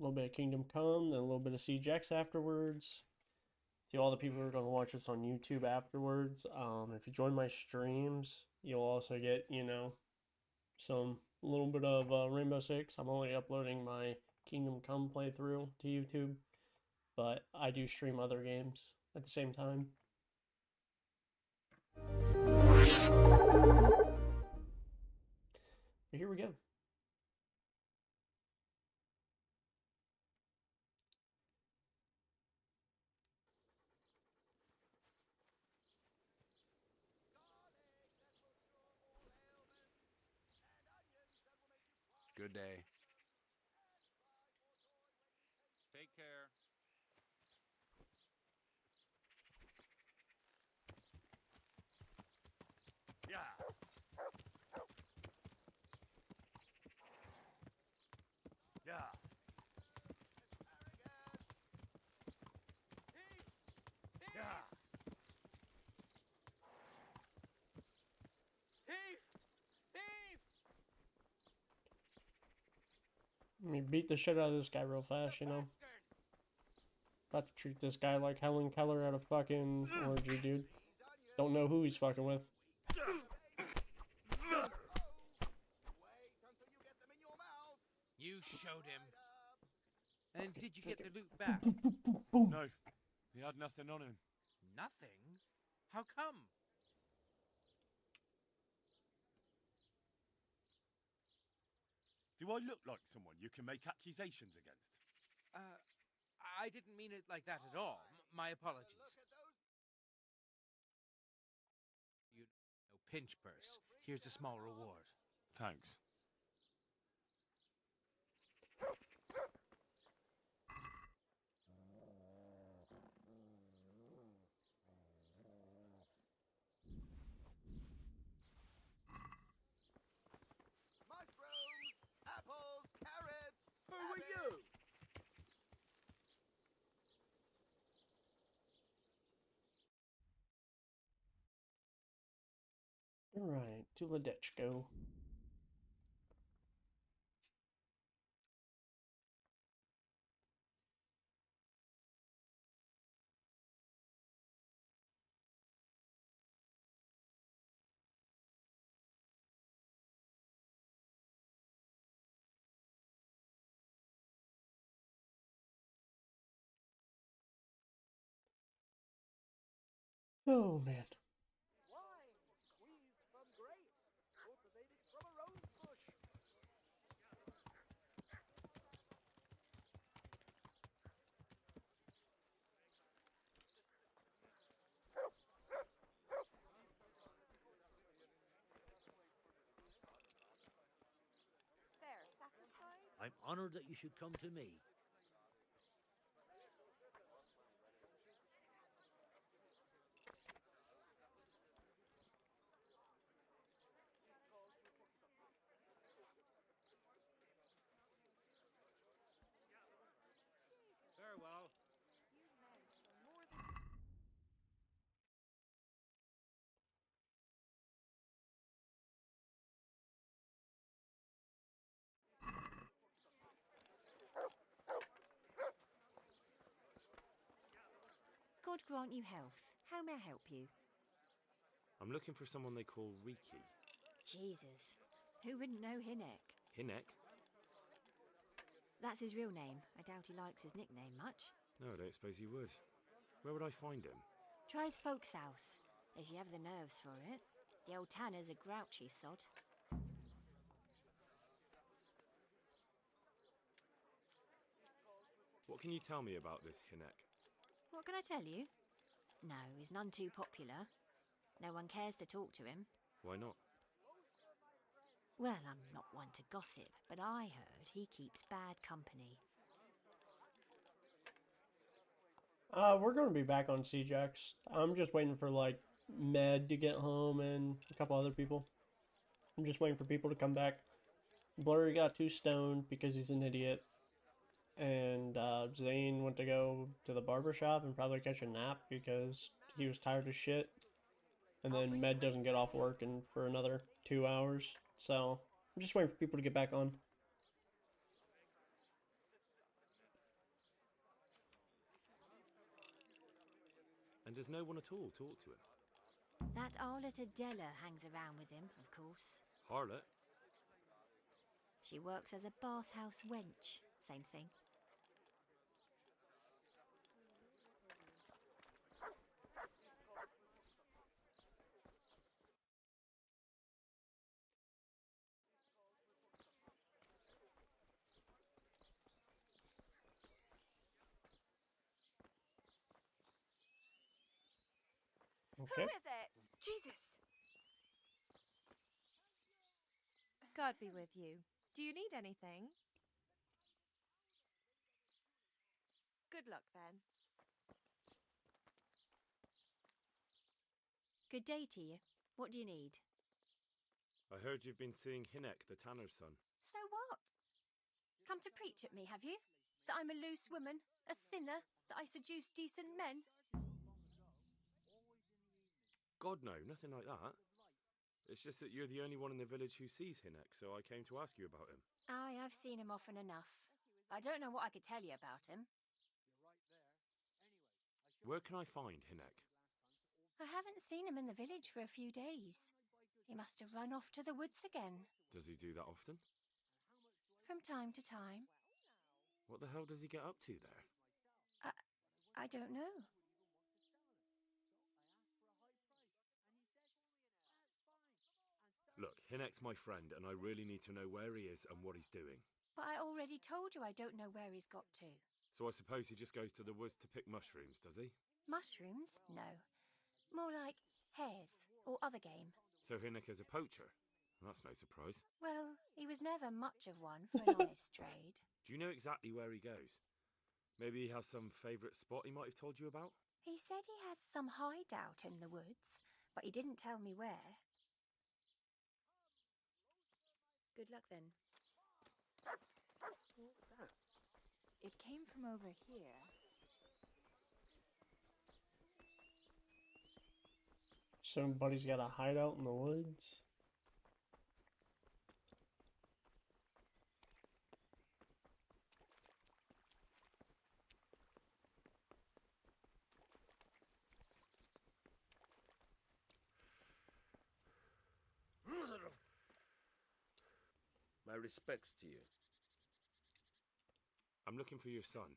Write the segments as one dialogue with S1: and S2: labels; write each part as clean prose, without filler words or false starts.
S1: little bit of Kingdom Come, then a little bit of Siege X afterwards. To all the people who are going to watch this on YouTube afterwards, if you join my streams, you'll also get, some a little bit of Rainbow Six. I'm only uploading my Kingdom Come playthrough to YouTube, but I do stream other games at the same time. But here we go.
S2: Good day. Take care. Yeah. Yeah. Yeah.
S1: Let me beat the shit out of this guy real fast, About to treat this guy like Helen Keller at a fucking orgy, dude. Don't know who he's fucking with.
S3: You showed him. And did you get the loot back?
S2: No, he had nothing on him.
S3: Nothing? How come?
S2: Do I look like someone you can make accusations against?
S3: I didn't mean it like that at all. My apologies. You know, pinch purse. Here's a small reward.
S2: Thanks.
S4: Mushrooms, apples, carrots.
S2: Who are you?
S1: Alright, to Ledechko. Oh, man.
S4: Wine squeezed from grapes, cultivated from a rose bush.
S5: There, satisfied?
S6: I'm honored that you should come to me.
S2: Farewell.
S5: God grant you health. How may I help you?
S7: I'm looking for someone they call Riki.
S5: Jesus. Who wouldn't know Hinnek?
S7: Hinnek?
S5: That's his real name. I doubt he likes his nickname much.
S7: No, I don't suppose he would. Where would I find him?
S5: Try his folks' house, if you have the nerves for it. The old tanner's a grouchy sod.
S7: What can you tell me about this Hinnek?
S5: What can I tell you? No, he's none too popular. No one cares to talk to him.
S7: Why not?
S5: Well, I'm not one to gossip, but I heard he keeps bad company.
S1: We're going to be back on Siege X. I'm just waiting for, like, Med to get home and a couple other people. I'm just waiting for people to come back. Blurry got too stoned because he's an idiot. And Zane went to go to the barber shop and probably catch a nap because he was tired as shit. And then Med doesn't get off work for another 2 hours. So I'm just waiting for people to get back on.
S7: And does no one at all talk to him?
S5: That harlot Adela hangs around with him, of course.
S7: Harlot?
S5: She works as a bathhouse wench. Same thing.
S1: Okay.
S8: Who is it?
S9: Jesus!
S8: God be with you. Do you need anything? Good luck then.
S5: Good day to you. What do you need?
S7: I heard you've been seeing Hinek, the tanner's son.
S9: So what? Come to preach at me, have you? That I'm a loose woman, a sinner, that I seduce decent men?
S7: God, no, nothing like that. It's just that you're the only one in the village who sees Hinek, so I came to ask you about him.
S9: Aye, I've seen him often enough. I don't know what I could tell you about him.
S7: Where can I find Hinek?
S9: I haven't seen him in the village for a few days. He must have run off to the woods again.
S7: Does he do that often?
S9: From time to time.
S7: What the hell does he get up to there?
S9: I don't know.
S7: Look, Hinek's my friend, and I really need to know where he is and what he's doing.
S9: But I already told you I don't know where he's got to.
S7: So I suppose he just goes to the woods to pick mushrooms, does he?
S9: Mushrooms? No. More like hares or other game.
S7: So Hinek is a poacher? That's no surprise.
S9: Well, he was never much of one for an honest trade.
S7: Do you know exactly where he goes? Maybe he has some favourite spot he might have told you about?
S9: He said he has some hideout in the woods, but he didn't tell me where.
S5: Good luck then.
S10: What's that? It came from over here.
S1: Somebody's got a hideout in the woods.
S11: My respects to you.
S7: I'm looking for your son.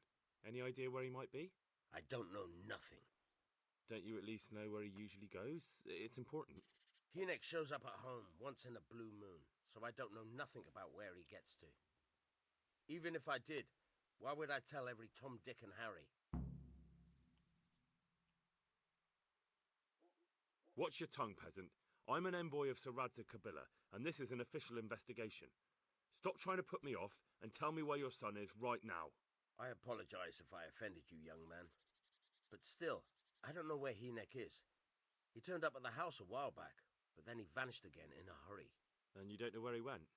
S7: Any idea where he might be?
S11: I don't know nothing.
S7: Don't you at least know where he usually goes? It's important.
S11: Hinek shows up at home once in a blue moon, so I don't know nothing about where he gets to. Even if I did, why would I tell every Tom, Dick and Harry?
S7: Watch your tongue, peasant. I'm an envoy of Sir Radzig Kabila, and this is an official investigation. Stop trying to put me off and tell me where your son is right now.
S11: I apologize if I offended you, young man. But still, I don't know where Hinek is. He turned up at the house a while back, but then he vanished again in a hurry.
S7: And you don't know where he went?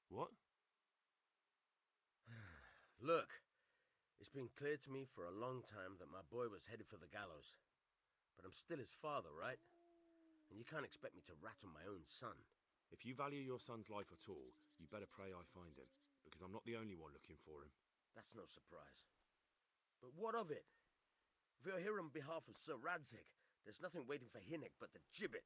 S7: What?
S11: Look, it's been clear to me for a long time that my boy was headed for the gallows. But I'm still his father, right? And you can't expect me to rat on my own son.
S7: If you value your son's life at all, you better pray I find him, because I'm not the only one looking for him.
S11: That's no surprise. But what of it? If you're here on behalf of Sir Radzig, there's nothing waiting for Hinek but the gibbet.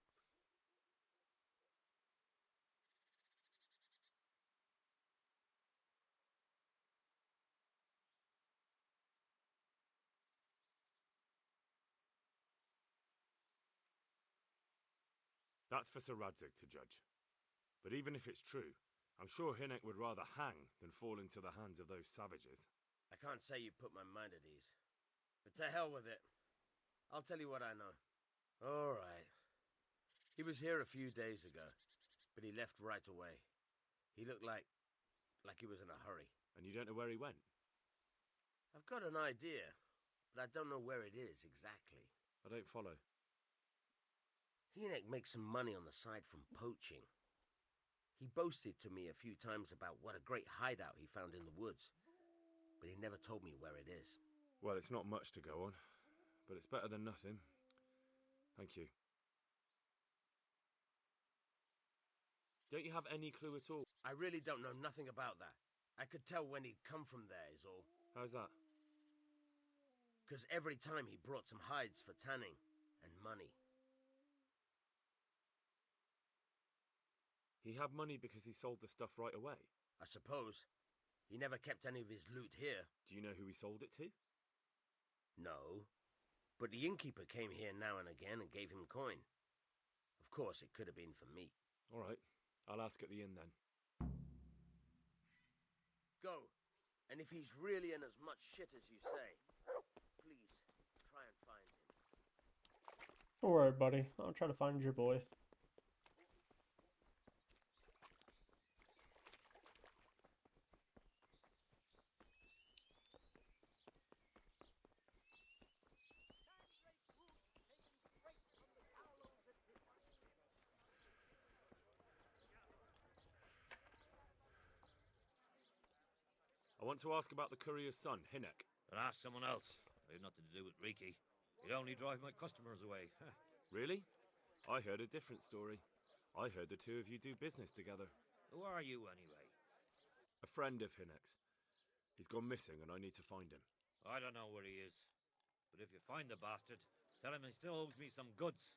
S7: That's for Sir Radzig to judge. But even if it's true, I'm sure Hinek would rather hang than fall into the hands of those savages.
S11: I can't say you put my mind at ease. But to hell with it. I'll tell you what I know. All right. He was here a few days ago, but he left right away. He looked like he was in a hurry.
S7: And you don't know where he went?
S11: I've got an idea, but I don't know where it is exactly.
S7: I don't follow.
S11: Hinek makes some money on the side from poaching. He boasted to me a few times about what a great hideout he found in the woods, but he never told me where it is.
S7: Well, it's not much to go on, but it's better than nothing. Thank you. Don't you have any clue at all?
S11: I really don't know nothing about that. I could tell when he'd come from there is all.
S7: How's that?
S11: Because every time he brought some hides for tanning and money.
S7: He had money because he sold the stuff right away.
S11: I suppose. He never kept any of his loot here.
S7: Do you know who he sold it to?
S11: No. But the innkeeper came here now and again and gave him coin. Of course, it could have been for me.
S7: All right. I'll ask at the inn then.
S11: Go. And if he's really in as much shit as you say, please, try and find him.
S1: Don't worry, buddy. I'll try to find your boy.
S7: I want to ask about the courier's son, Hinek.
S6: And ask someone else. I have nothing to do with Riki. He'd only drive my customers away.
S7: Really? I heard a different story. I heard the two of you do business together.
S6: Who are you, anyway?
S7: A friend of Hinek's. He's gone missing and I need to find him.
S6: I don't know where he is. But if you find the bastard, tell him he still owes me some goods.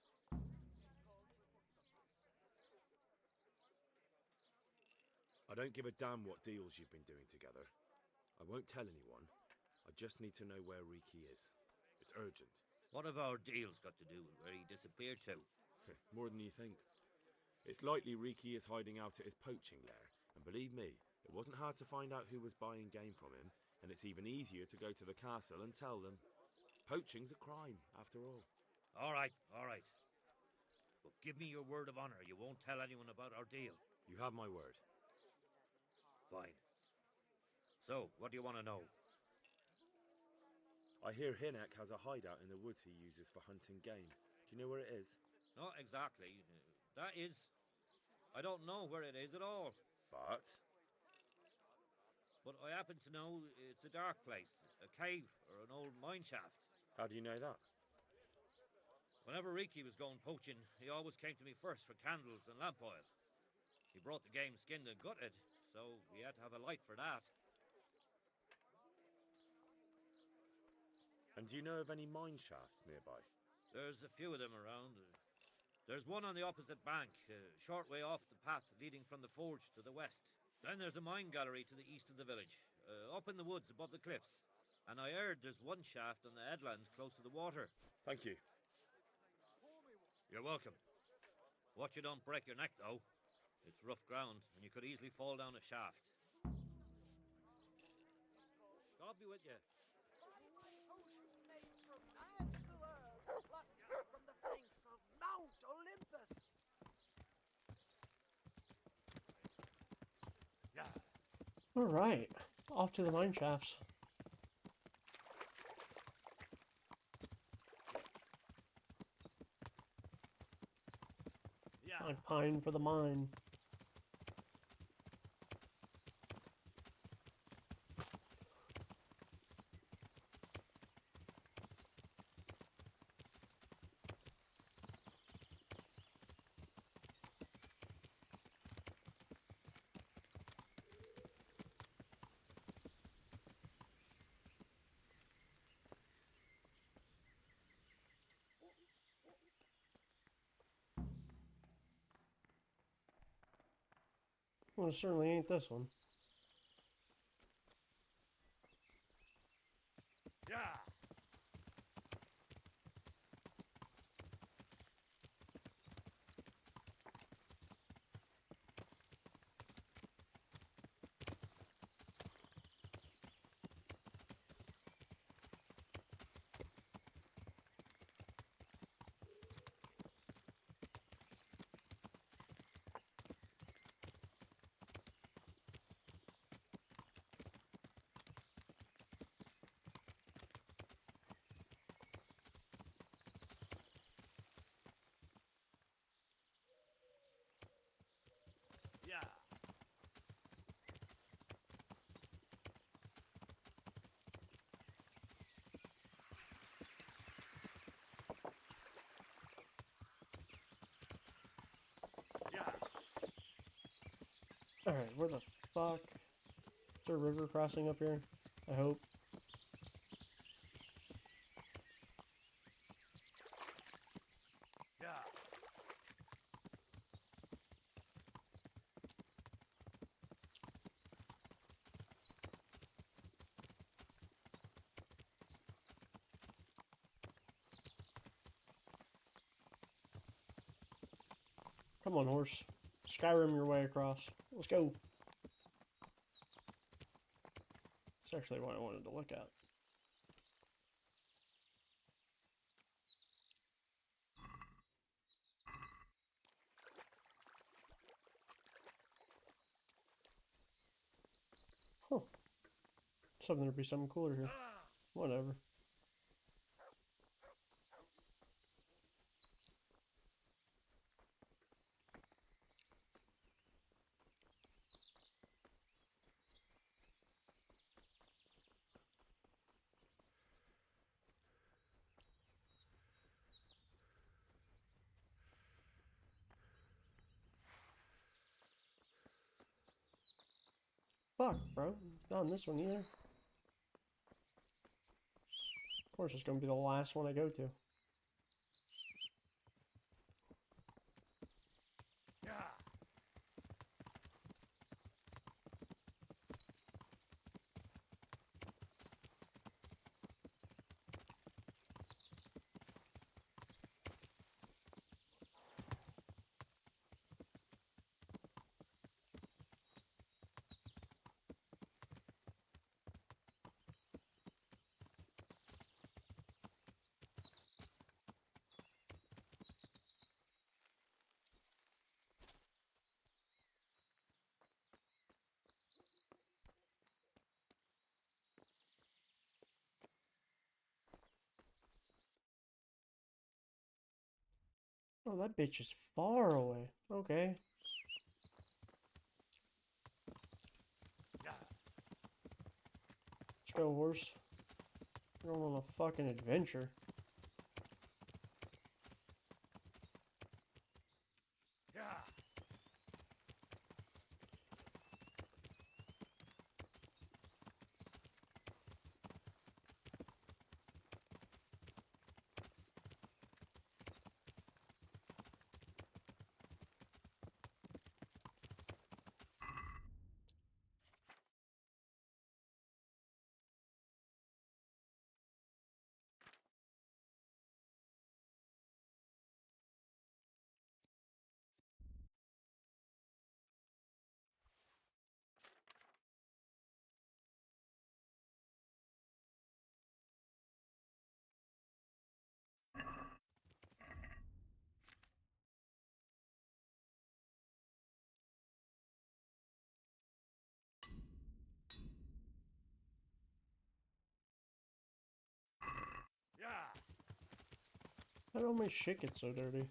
S7: I don't give a damn what deals you've been doing together. I won't tell anyone. I just need to know where Riki is. It's urgent.
S6: What have our deals got to do with where he disappeared to?
S7: More than you think. It's likely Riki is hiding out at his poaching lair. And believe me, it wasn't hard to find out who was buying game from him. And it's even easier to go to the castle and tell them. Poaching's a crime, after all.
S6: All right. But give me your word of honor you won't tell anyone about our deal.
S7: You have my word.
S6: Fine. So, what do you want to know?
S7: I hear Hinek has a hideout in the woods he uses for hunting game. Do you know where it is?
S6: Not exactly. That is... I don't know where it is at all.
S7: But?
S6: But I happen to know it's a dark place. A cave or an old mine shaft.
S7: How do you know that?
S6: Whenever Riki was going poaching, he always came to me first for candles and lamp oil. He brought the game skinned and gutted, so we had to have a light for that.
S7: And do you know of any mine shafts nearby?
S6: There's a few of them around. There's one on the opposite bank, a short way off the path leading from the forge to the west. Then there's a mine gallery to the east of the village, up in the woods above the cliffs. And I heard there's one shaft on the headland close to the water.
S7: Thank you.
S6: You're welcome. Watch you don't break your neck, though. It's rough ground, and you could easily fall down a shaft. God be with you.
S4: From the flanks of Mount Olympus.
S1: All right, off to the mine shafts. I pine for the mine. Well, it certainly ain't this one.
S6: Yeah.
S1: Alright, where the fuck? Is there a river crossing up here? I hope. Come on, horse. Skyrim your way across. Let's go. That's actually what I wanted to look at. Huh. Something to be something cooler here. Whatever. Fuck, bro. Not on this one either. Of course, it's gonna be the last one I go to. Oh, that bitch is far away. Okay. Let's go, horse. We're going on a fucking adventure. How did all my shit get so dirty?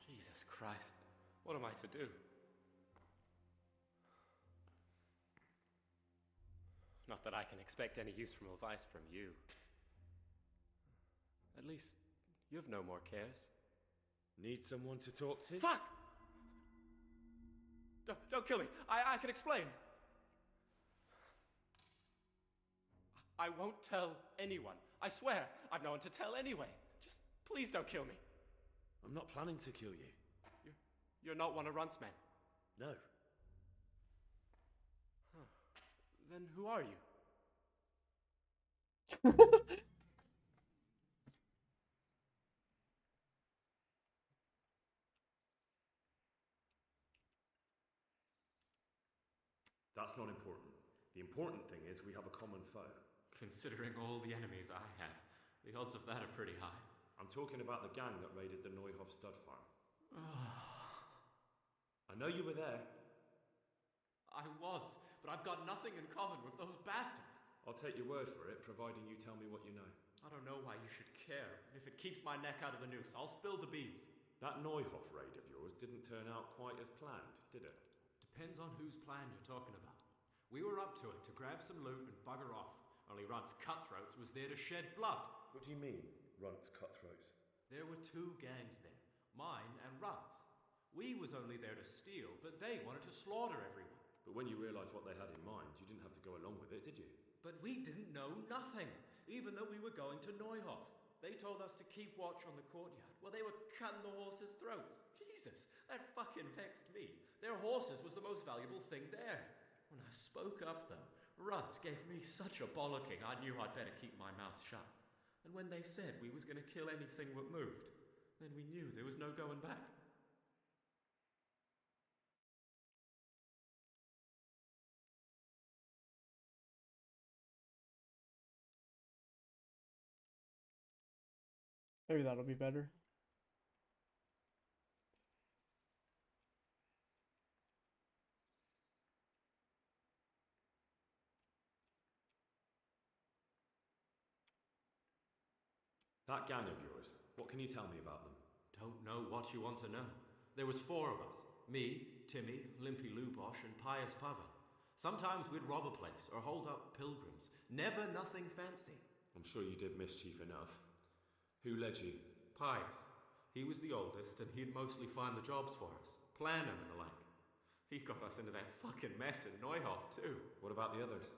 S12: Jesus Christ, what am I to do? Not that I can expect any useful advice from you. At least, you have no more cares.
S7: Need someone to talk to?
S12: Fuck! Don't kill me. I can explain. I won't tell anyone. I swear, I've no one to tell anyway. Just please don't kill me.
S7: I'm not planning to kill you.
S12: You're not one of Runt's men.
S7: No,
S12: Then who are you?
S7: That's not important. The important thing is we have a common foe.
S12: Considering all the enemies I have, the odds of that are pretty high.
S7: I'm talking about the gang that raided the Neuhof stud farm. I know you were there.
S12: I was, but I've got nothing in common with those bastards.
S7: I'll take your word for it, providing you tell me what you know.
S12: I don't know why you should care. If it keeps my neck out of the noose, I'll spill the beans.
S7: That Neuhof raid of yours didn't turn out quite as planned, did it?
S12: Depends on whose plan you're talking about. We were up to it to grab some loot and bugger off. Only Runt's cutthroats was there to shed blood.
S7: What do you mean, Runt's cutthroats?
S12: There were two gangs there, mine and Runt's. We was only there to steal, but they wanted to slaughter everyone.
S7: But when you realised what they had in mind, you didn't have to go along with it, did you?
S12: But we didn't know nothing, even though we were going to Neuhof. They told us to keep watch on the courtyard while they were cutting the horses' throats. Jesus, that fucking vexed me. Their horses was the most valuable thing there. When I spoke up, though, Runt gave me such a bollocking I knew I'd better keep my mouth shut. And when they said we was going to kill anything that moved, then we knew there was no going back.
S1: Maybe that'll be better.
S7: That gang of yours, what can you tell me about them?
S12: Don't know what you want to know. There was four of us. Me, Timmy, Limpy Lubosh, and Pius Pava. Sometimes we'd rob a place or hold up pilgrims. Never nothing fancy.
S7: I'm sure you did mischief enough. Who led you?
S12: Pius. He was the oldest, and he'd mostly find the jobs for us, plan them and the like. He got us into that fucking mess in Neuhof, too.
S7: What about the others?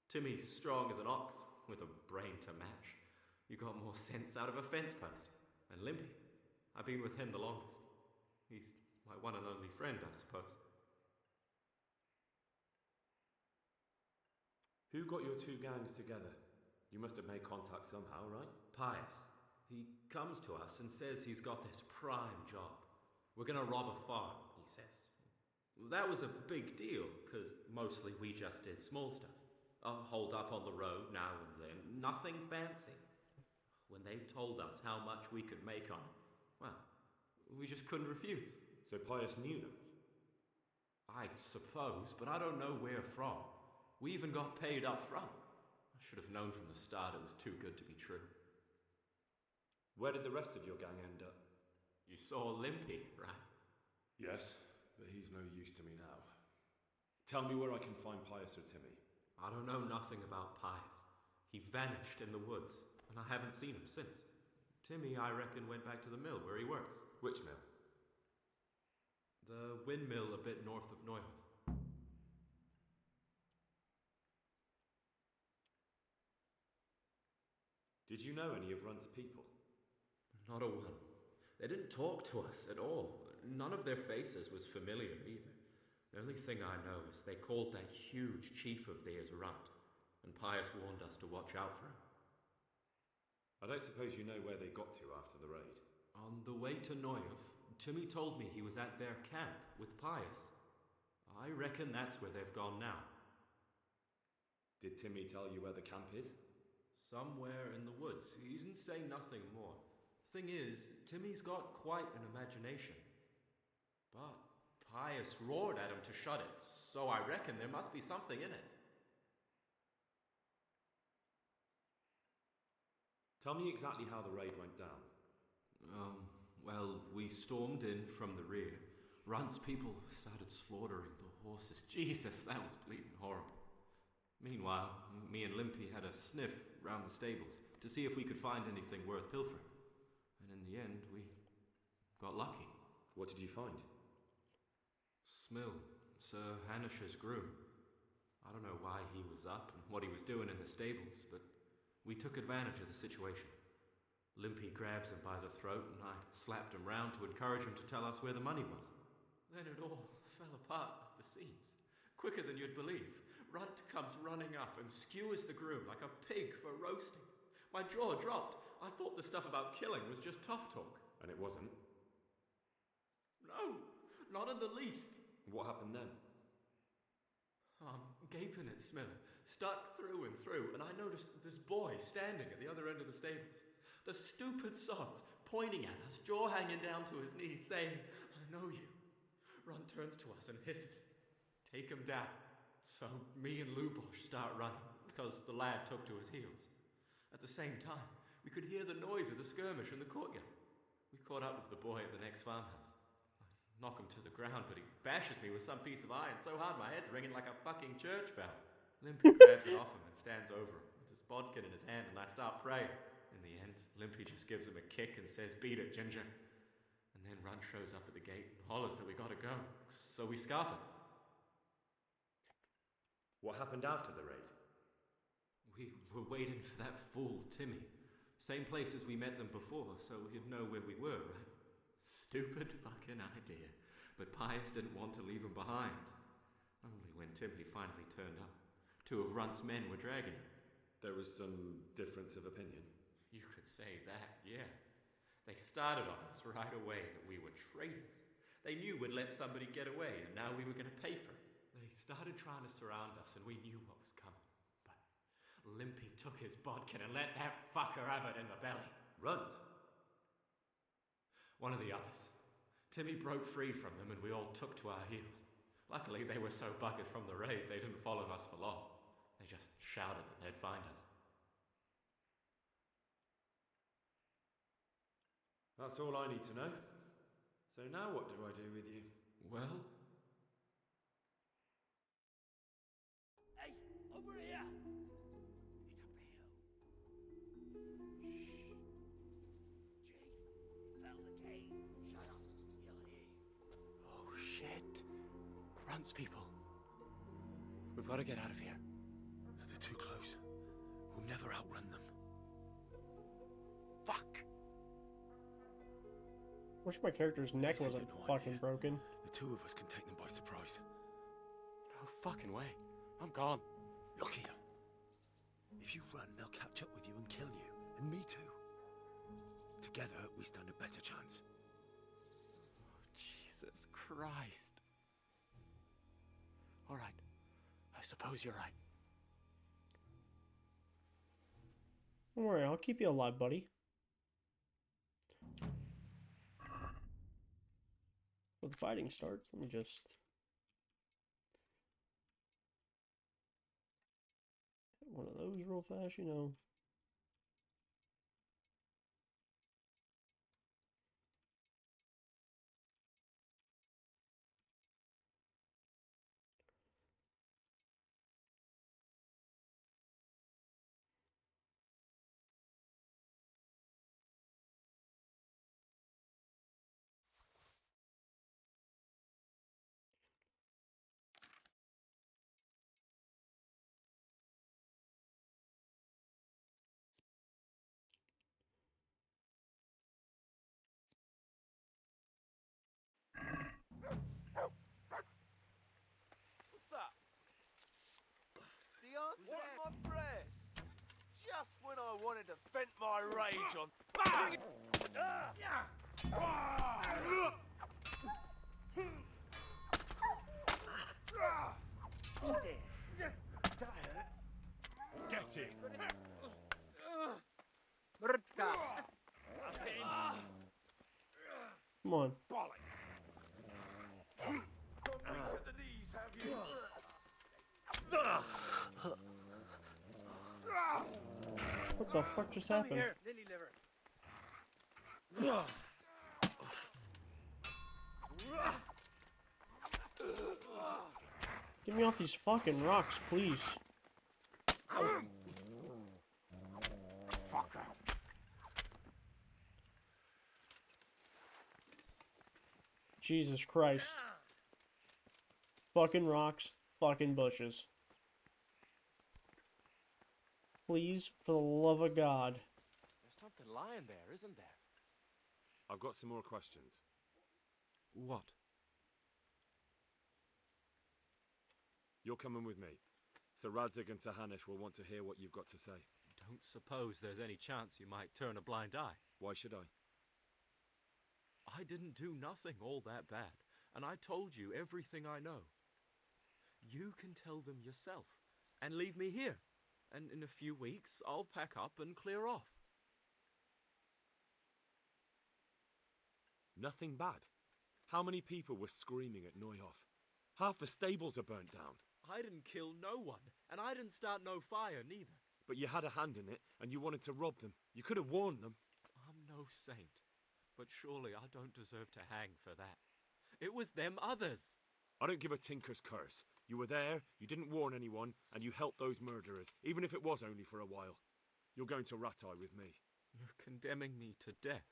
S12: Timmy's strong as an ox, with a brain to match. You got more sense out of a fence post. And Limpy, I've been with him the longest. He's my one and only friend, I suppose.
S7: Who got your two gangs together? You must have made contact somehow, right?
S12: Pius. He comes to us and says he's got this prime job. We're gonna rob a farm, he says. That was a big deal, because mostly we just did small stuff. Hold up on the road now and then, nothing fancy. When they told us how much we could make on it, well, we just couldn't refuse.
S7: So Pius knew them?
S12: I suppose, but I don't know where from. We even got paid up front. I should have known from the start it was too good to be true.
S7: Where did the rest of your gang end up?
S12: You saw Limpy, right?
S7: Yes, but he's no use to me now. Tell me where I can find Pius or Timmy.
S12: I don't know nothing about Pius. He vanished in the woods, and I haven't seen him since. Timmy, I reckon, went back to the mill where he works.
S7: Which mill?
S12: The windmill a bit north of Neuhof.
S7: Did you know any of Runt's people?
S12: Not a one. They didn't talk to us at all. None of their faces was familiar either. The only thing I know is they called that huge chief of theirs Runt, and Pius warned us to watch out for him.
S7: I don't suppose you know where they got to after the raid?
S12: On the way to Neuhof, Timmy told me he was at their camp with Pius. I reckon that's where they've gone now.
S7: Did Timmy tell you where the camp is?
S12: Somewhere in the woods. He didn't say nothing more. Thing is, Timmy's got quite an imagination. But Pius roared at him to shut it, so I reckon there must be something in it.
S7: Tell me exactly how the raid went down.
S12: Well, we stormed in from the rear. Runt's people started slaughtering the horses. Jesus, that was bleeding horrible. Meanwhile, me and Limpy had a sniff round the stables to see if we could find anything worth pilfering. And in the end, we got lucky.
S7: What did you find?
S12: Smill, Sir Hanish's groom. I don't know why he was up and what he was doing in the stables, but we took advantage of the situation. Limpy grabs him by the throat, and I slapped him round to encourage him to tell us where the money was. Then it all fell apart at the seams, quicker than you'd believe. Runt comes running up and skewers the groom like a pig for roasting. My jaw dropped. I thought the stuff about killing was just tough talk.
S7: And it wasn't?
S12: No, not in the least.
S7: What happened then?
S12: I'm gaping at Smith, stuck through and through, and I noticed this boy standing at the other end of the stables. The stupid sods pointing at us, jaw hanging down to his knees, saying, "I know you." Runt turns to us and hisses, "Take him down." So me and Lubosh start running, because the lad took to his heels. At the same time, we could hear the noise of the skirmish in the courtyard. We caught up with the boy at the next farmhouse. I knock him to the ground, but he bashes me with some piece of iron so hard my head's ringing like a fucking church bell. Limpy grabs it off him and stands over him with his bodkin in his hand, and I start praying. In the end, Limpy just gives him a kick and says, "Beat it, Ginger." And then Runt shows up at the gate and hollers that we gotta go, so we scarp it.
S7: What happened after the raid?
S12: We were waiting for that fool, Timmy. Same place as we met them before, so we'd know where we were, right? Stupid fucking idea. But Pius didn't want to leave him behind. Only when Timmy finally turned up, 2 of Runt's men were dragging him.
S7: There was some difference of opinion?
S12: You could say that, yeah. They started on us right away that we were traitors. They knew we'd let somebody get away, and now we were going to pay for it. They started trying to surround us, and we knew what was coming. But Limpy took his bodkin and let that fucker have it in the belly.
S7: Runt?
S12: One of the others. Timmy broke free from them, and we all took to our heels. Luckily, they were so buggered from the raid, they didn't follow us for long. They just shouted that they'd find us.
S7: That's all I need to know. So now what do I do with you?
S12: Well?
S11: Hey, over here! It's up here. Shh. Chief, found the cave. Shut up. He'll hear you.
S12: Oh, shit. Runt's people. We've got to get out of here.
S11: They're too close. We'll never outrun them.
S12: Fuck.
S1: Wish my character's neck wasn't fucking broken.
S11: The 2 of us can take them by surprise.
S12: No fucking way. I'm gone.
S11: Look here. If you run, they'll catch up with you and kill you. And me too. Together, we stand a better chance.
S12: Oh, Jesus Christ. All right. I suppose you're right.
S1: Don't worry, I'll keep you alive, buddy. When the fighting starts, let me just... one of those real fast, you know.
S4: What's that? The answer to my prayers. Just when I wanted to vent my rage on.
S2: Get him!
S1: Come on.
S4: At the knees, have you?
S1: What the fuck just happened?
S4: Here, lily liver.
S1: Get me off these fucking rocks, please. Jesus Christ. Fucking rocks, fucking bushes. Please, for the love of God.
S12: There's something lying there, isn't there?
S7: I've got some more questions.
S12: What?
S7: You're coming with me. Sir Radzig and Sir Hanush will want to hear what you've got to say.
S12: Don't suppose there's any chance you might turn a blind eye.
S7: Why should I?
S12: I didn't do nothing all that bad, and I told you everything I know. You can tell them yourself, and leave me here, and in a few weeks I'll pack up and clear off.
S7: Nothing bad. How many people were screaming at Neuhoff? Half the stables are burnt down.
S12: I didn't kill no one, and I didn't start no fire neither.
S7: But you had a hand in it, and you wanted to rob them. You could have warned them.
S12: I'm no saint, but surely I don't deserve to hang for that. It was them others.
S7: I don't give a tinker's curse. You were there, you didn't warn anyone, and you helped those murderers, even if it was only for a while. You're going to Rattay with me.
S12: You're condemning me to death.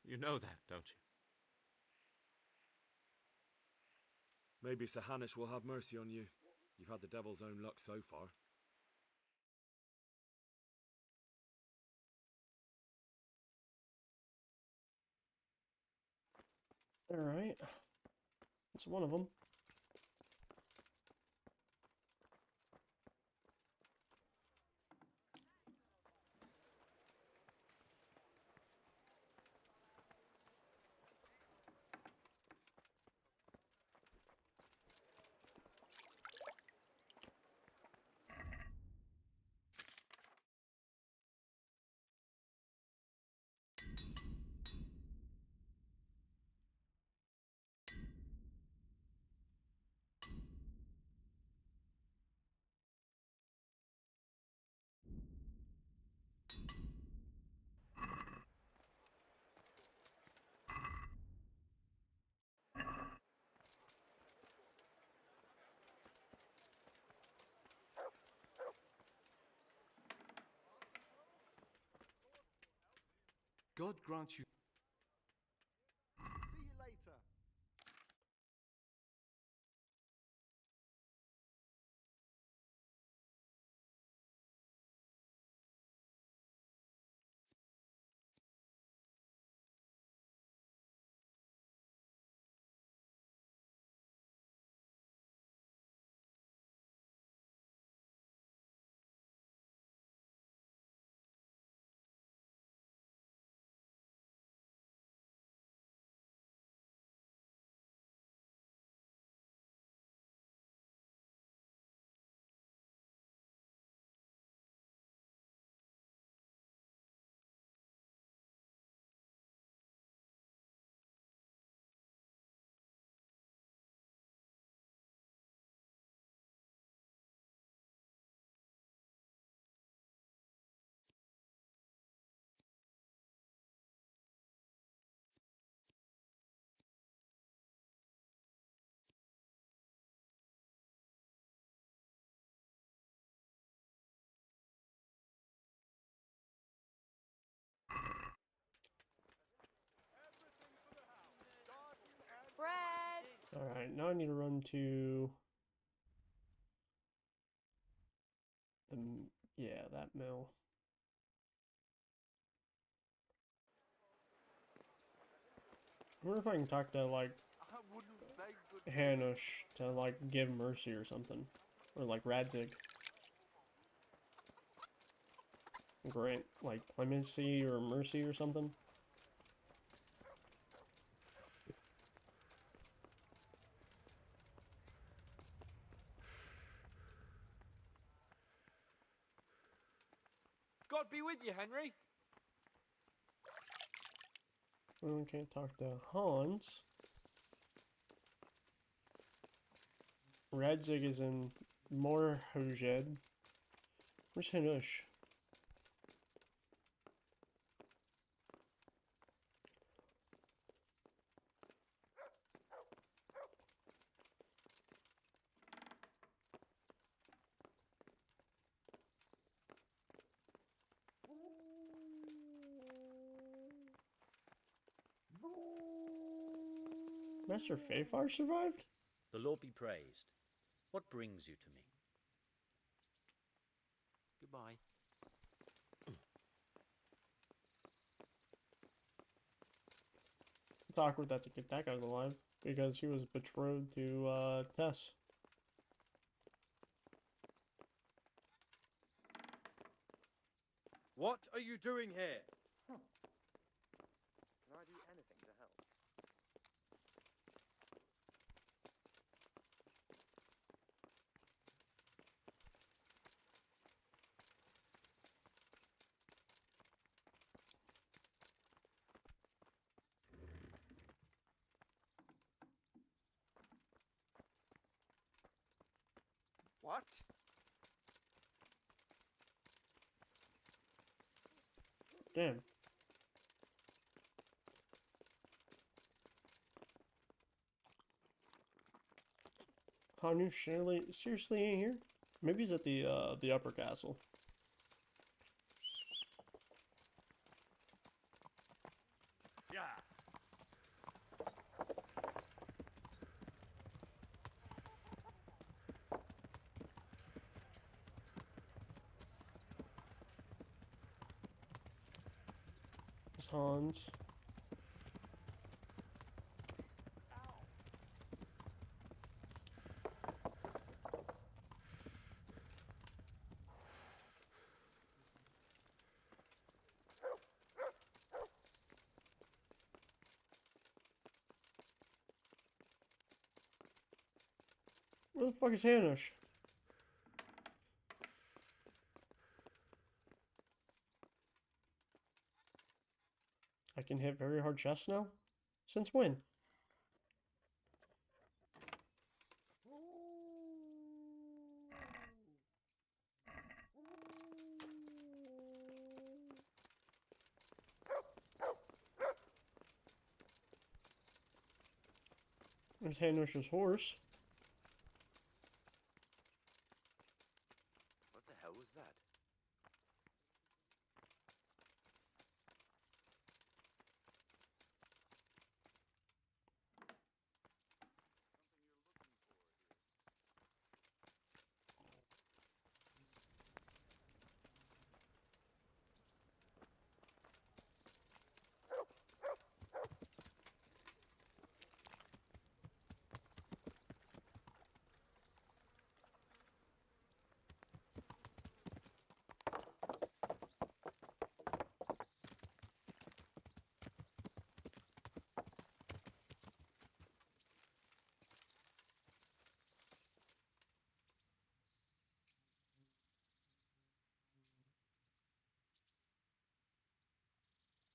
S12: You know that, don't you?
S7: Maybe Sir Hanush will have mercy on you. You've had the devil's own luck so far.
S1: Alright. That's one of them.
S13: God grant you. See you later.
S8: Bread!
S1: Alright, now I need to run to the, yeah, that mill. I wonder if I can talk to, like, Hanush to, like, give mercy or something. Or, like, Radzig. Grant, like, clemency or mercy or something.
S3: God be with you, Henry.
S1: We can't talk to Hans. Radzig is in Morhojed. Where's Hanush? Master Fafar survived?
S14: The Lord be praised. What brings you to me?
S3: Goodbye.
S1: It's awkward that that guy's alive because he was betrothed to Tess.
S13: What are you doing here?
S4: Can I do anything to help? What?
S1: Damn. Hanu Shirley seriously ain't here? Maybe he's at the upper castle.
S2: Yeah.
S1: It's Hans. Where the fuck is Hanush? I can hit very hard chests now? Since when? There's Hanush's horse.
S11: What the hell was that?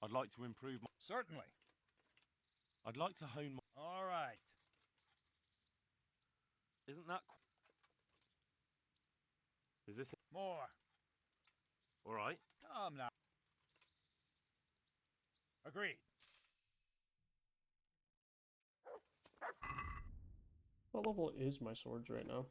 S2: I'd like to improve my...
S15: Certainly.
S2: I'd like to hone my...
S15: All right.
S7: Isn't that... Is this...
S15: More.
S7: All right.
S15: Come now. Agreed.
S1: What level is my swords right now?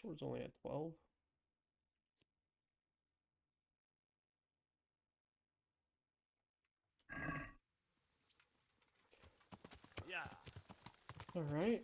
S1: Sword's only at 12.
S2: Yeah.
S1: All right.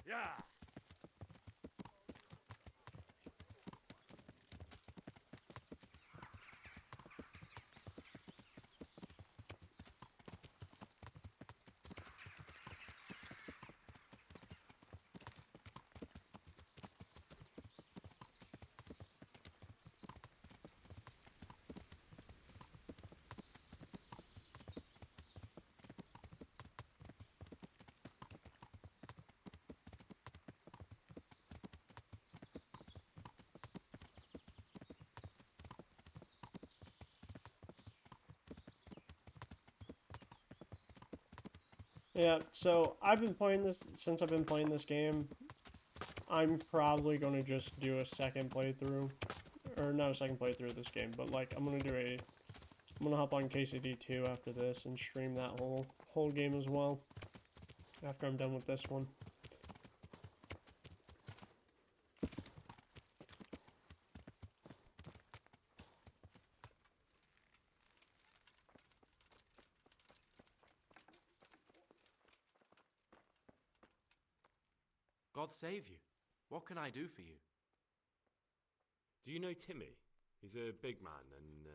S2: Yeah.
S1: Yeah, so I've been playing this, since I've been playing this game, I'm probably going to just do a second playthrough, or not a second playthrough of this game, but like I'm gonna hop on KCD 2 after this and stream that whole game as well after I'm done with this one.
S12: God save you. What can I do for you?
S7: Do you know Timmy? He's a big man and,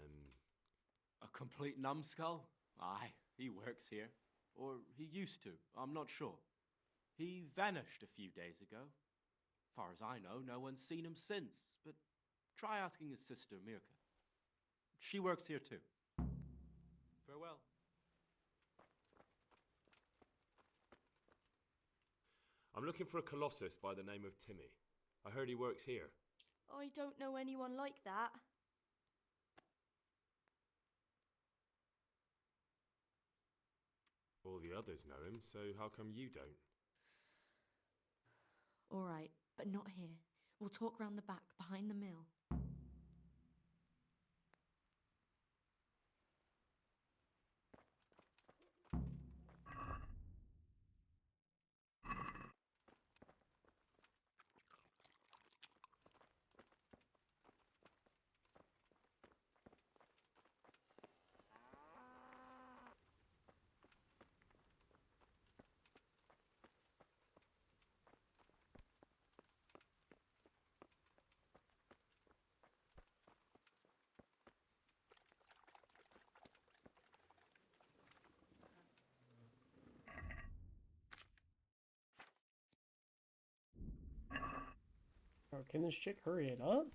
S12: A complete numbskull? Aye, he works here. Or he used to, I'm not sure. He vanished a few days ago. Far as I know, no one's seen him since, but try asking his sister, Mirka. She works here too. Farewell.
S7: I'm looking for a colossus by the name of Timmy. I heard he works here.
S13: I don't know anyone like that.
S7: All the others know him, so how come you don't?
S13: All right, but not here. We'll talk round the back, behind the mill.
S1: Oh, can this chick hurry it up?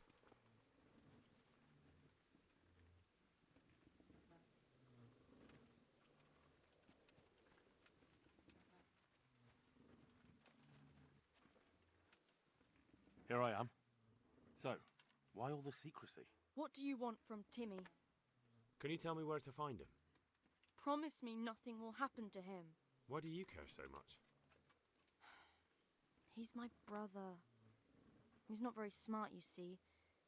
S15: Here I am. So, why all the secrecy?
S13: What do you want from Timmy?
S7: Can you tell me where to find him?
S13: Promise me nothing will happen to him.
S7: Why do you care so much?
S13: He's my brother. He's not very smart, you see,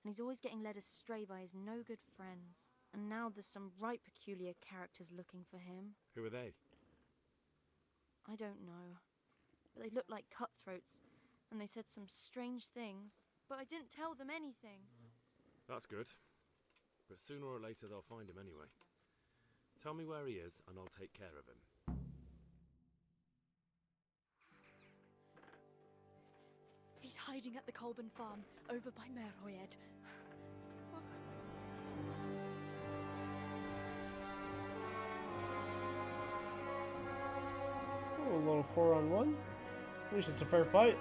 S13: and he's always getting led astray by his no-good friends. And now there's some right peculiar characters looking for him.
S7: Who are they?
S13: I don't know, but they look like cutthroats, and they said some strange things, but I didn't tell them anything.
S7: That's good. But sooner or later they'll find him anyway. Tell me where he is and I'll take care of him.
S13: He's hiding at the Colburn farm, over by Merhoyed.
S1: Oh, a little 4-on-1. At least it's a fair fight.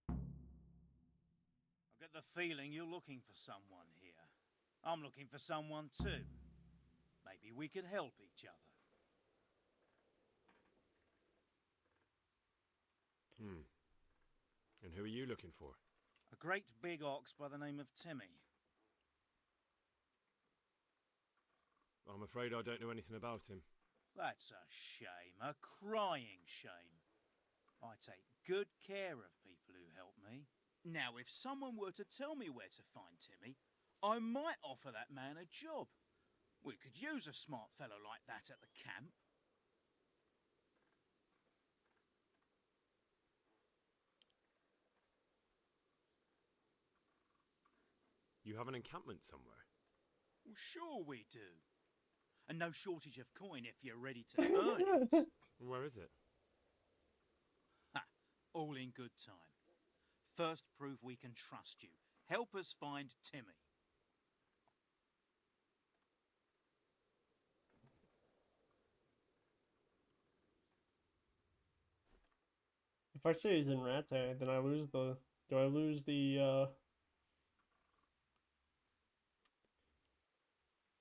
S16: I get the feeling you're looking for someone here. I'm looking for someone too. Maybe we could help each other.
S7: And who are you looking for?
S16: A great big ox by the name of Timmy.
S7: I'm afraid I don't know anything about him.
S16: That's a shame, a crying shame. I take good care of people who help me. Now, if someone were to tell me where to find Timmy, I might offer that man a job. We could use a smart fellow like that at the camp.
S7: You have an encampment somewhere?
S16: Well, sure we do. And no shortage of coin if you're ready to earn it.
S7: Where is it?
S16: Ha! All in good time. First, prove we can trust you. Help us find Timmy.
S1: If I say he's in Rate, then I lose the... Do I lose the,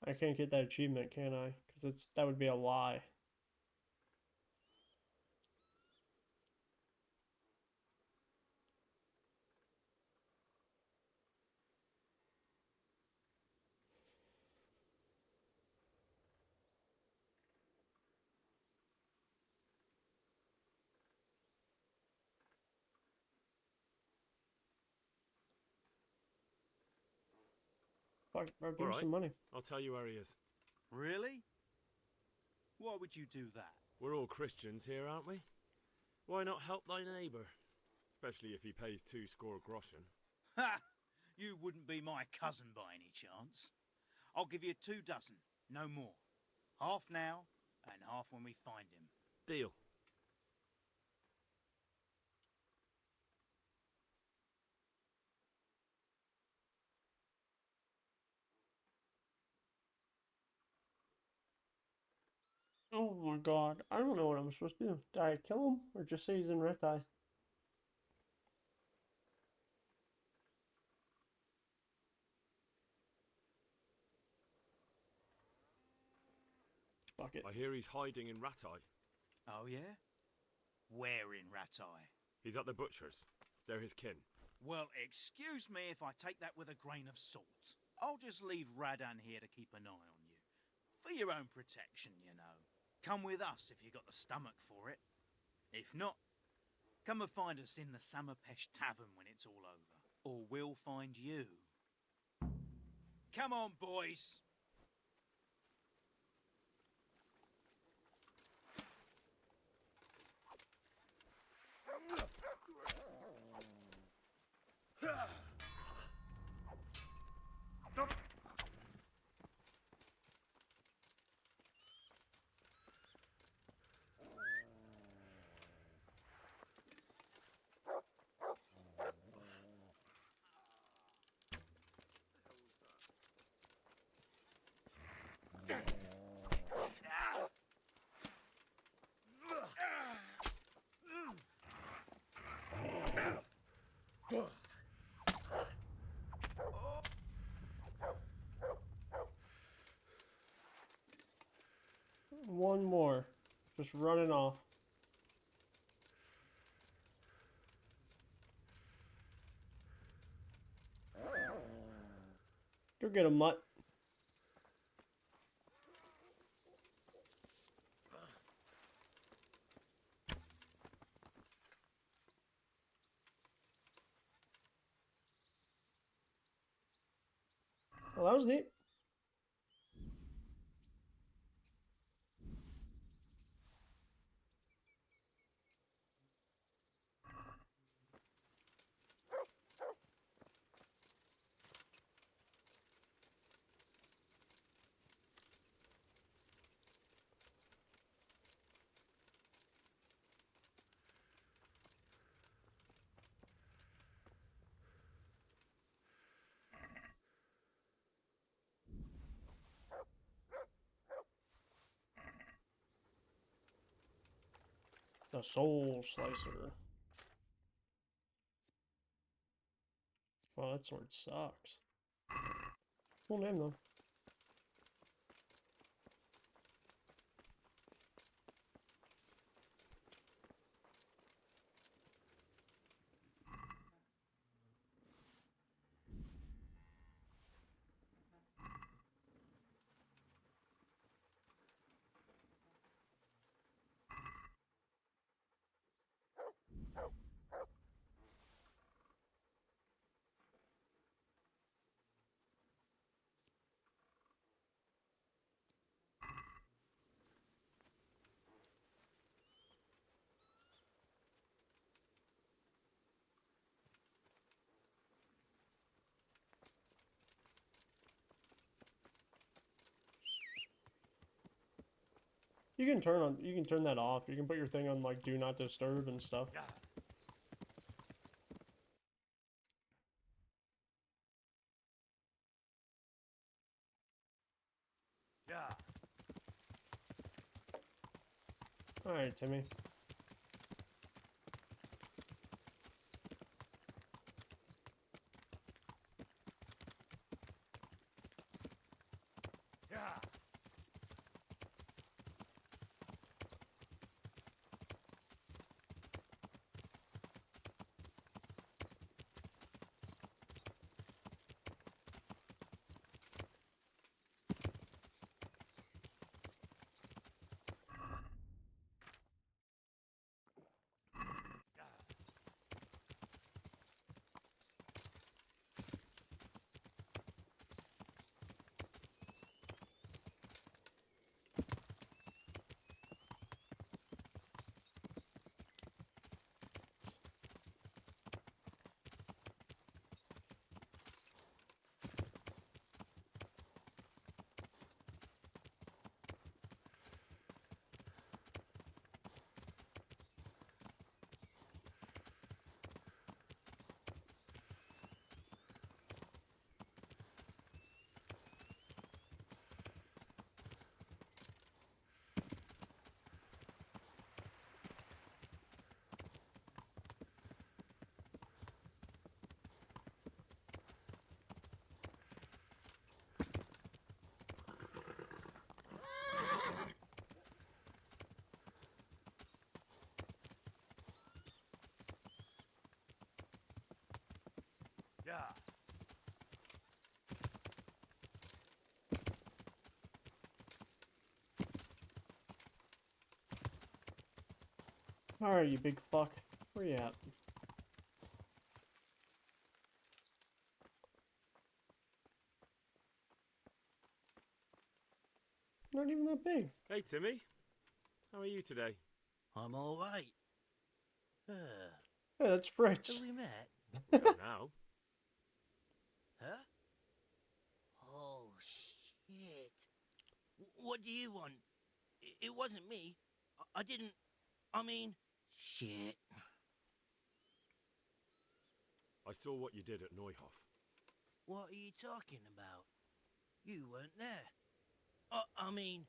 S1: I can't get that achievement, can I? Because that would be a lie. Fuck, bro, give
S7: All
S1: me
S7: right,
S1: some money.
S7: I'll tell you where he is.
S16: Really? Why would you do that?
S7: We're all Christians here, aren't we? Why not help thy neighbour? Especially if he pays 2 score groschen.
S16: Ha! You wouldn't be my cousin by any chance. I'll give you 2 dozen, no more. Half now, and half when we find him.
S7: Deal.
S1: Oh my god, I don't know what I'm supposed to do. Do I kill him or just say he's in red tie? Fuck it.
S7: I hear he's hiding in Ratai.
S16: Oh, yeah? Where in Ratai?
S7: He's at the butcher's. They're his kin.
S16: Well, excuse me if I take that with a grain of salt. I'll just leave Radan here to keep an eye on you. For your own protection, you know. Come with us if you got the stomach for it. If not, come and find us in the Summerpesh Tavern when it's all over. Or we'll find you. Come on, boys!
S1: One more. Just running off. Go get him, mutt. Well, that was neat. The Soul Slicer. Wow, that sword sucks. Cool name though. You can turn that off. You can put your thing on like do not disturb and stuff.
S11: Yeah.
S1: All right, Timmy.
S4: Yeah.
S1: Alright, you big fuck. Where you at? Not even that big.
S7: Hey, Timmy. How are you today?
S11: I'm all right.
S1: Hey, that's Fritz.
S11: Have we met?
S7: Well, now.
S11: Huh? Oh, shit. What do you want? It wasn't me. I didn't... I mean... Shit.
S7: I saw what you did at Neuhof.
S11: What are you talking about? You weren't there. I mean,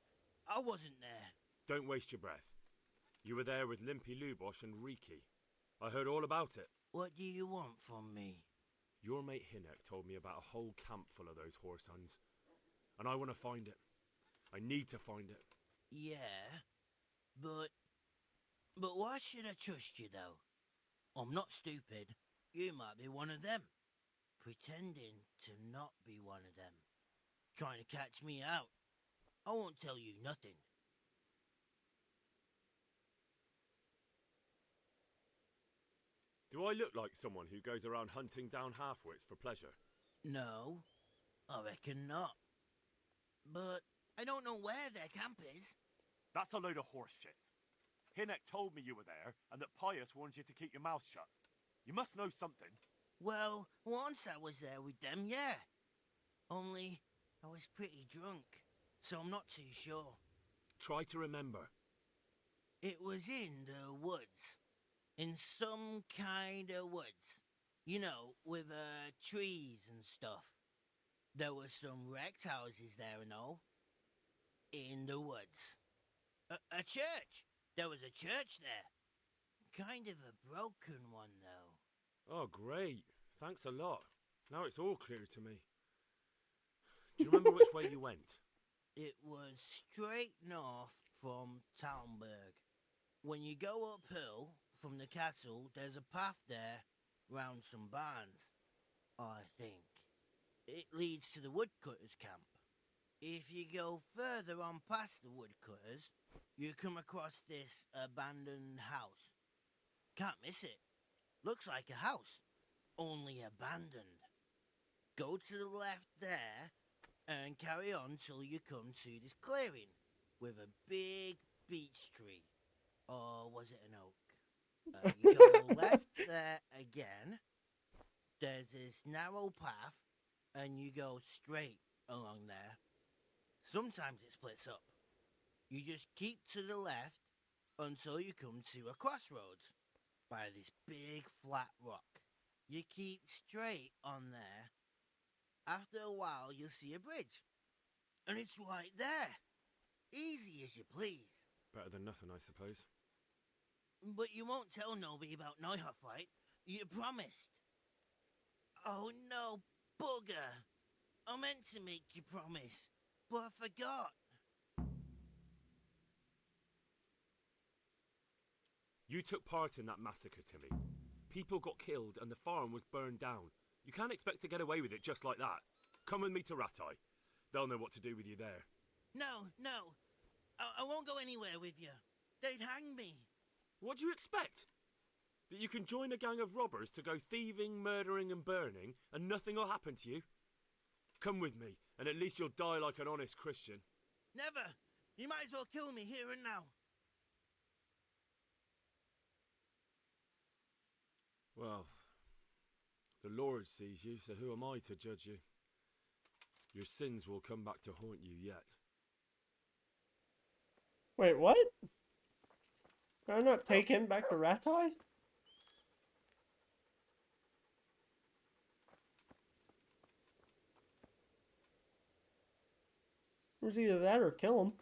S11: I wasn't there.
S7: Don't waste your breath. You were there with Limpy Lubosh and Riki. I heard all about it.
S11: What do you want from me?
S7: Your mate Hinnock told me about a whole camp full of those horse huns. And I want to find it. I need to find it.
S11: Yeah, but why should I trust you, though? I'm not stupid. You might be one of them. Pretending to not be one of them. Trying to catch me out. I won't tell you nothing.
S7: Do I look like someone who goes around hunting down half-wits for pleasure?
S11: No, I reckon not. But I don't know where their camp is.
S15: That's a load of horse shit. Hinnock told me you were there, and that Pius warned you to keep your mouth shut. You must know something.
S11: Well, once I was there with them, yeah. Only I was pretty drunk, so I'm not too sure.
S7: Try to remember.
S11: It was in the woods. In some kind of woods. You know, with trees and stuff. There were some wrecked houses there and all. In the woods. A church! There was a church there. Kind of a broken one, though.
S7: Oh, great. Thanks a lot. Now it's all clear to me. Do you remember which way you went?
S11: It was straight north from Talmberg. When you go uphill from the castle, there's a path there round some barns, I think. It leads to the woodcutters' camp. If you go further on past the woodcutters, you come across this abandoned house. Can't miss it. Looks like a house, only abandoned. Go to the left there and carry on till you come to this clearing with a big beech tree. Or was it an oak? You go left there again. There's this narrow path, and you go straight along there. Sometimes it splits up. You just keep to the left until you come to a crossroads by this big flat rock. You keep straight on there. After a while, you'll see a bridge. And it's right there. Easy as you please.
S7: Better than nothing, I suppose.
S11: But you won't tell nobody about Neuhof, right? You promised. Oh no, bugger. I meant to make you promise, but I forgot.
S7: You took part in that massacre, Timmy. People got killed and the farm was burned down. You can't expect to get away with it just like that. Come with me to Ratai. They'll know what to do with you there.
S11: No. I won't go anywhere with you. They'd hang me.
S7: What do you expect? That you can join a gang of robbers to go thieving, murdering and burning and nothing will happen to you? Come with me, and at least you'll die like an honest Christian.
S11: Never. You might as well kill me here and now.
S7: Well, the Lord sees you, so who am I to judge you? Your sins will come back to haunt you yet.
S1: Wait, what? Can I not take him back to Ratai? It was either that or kill him.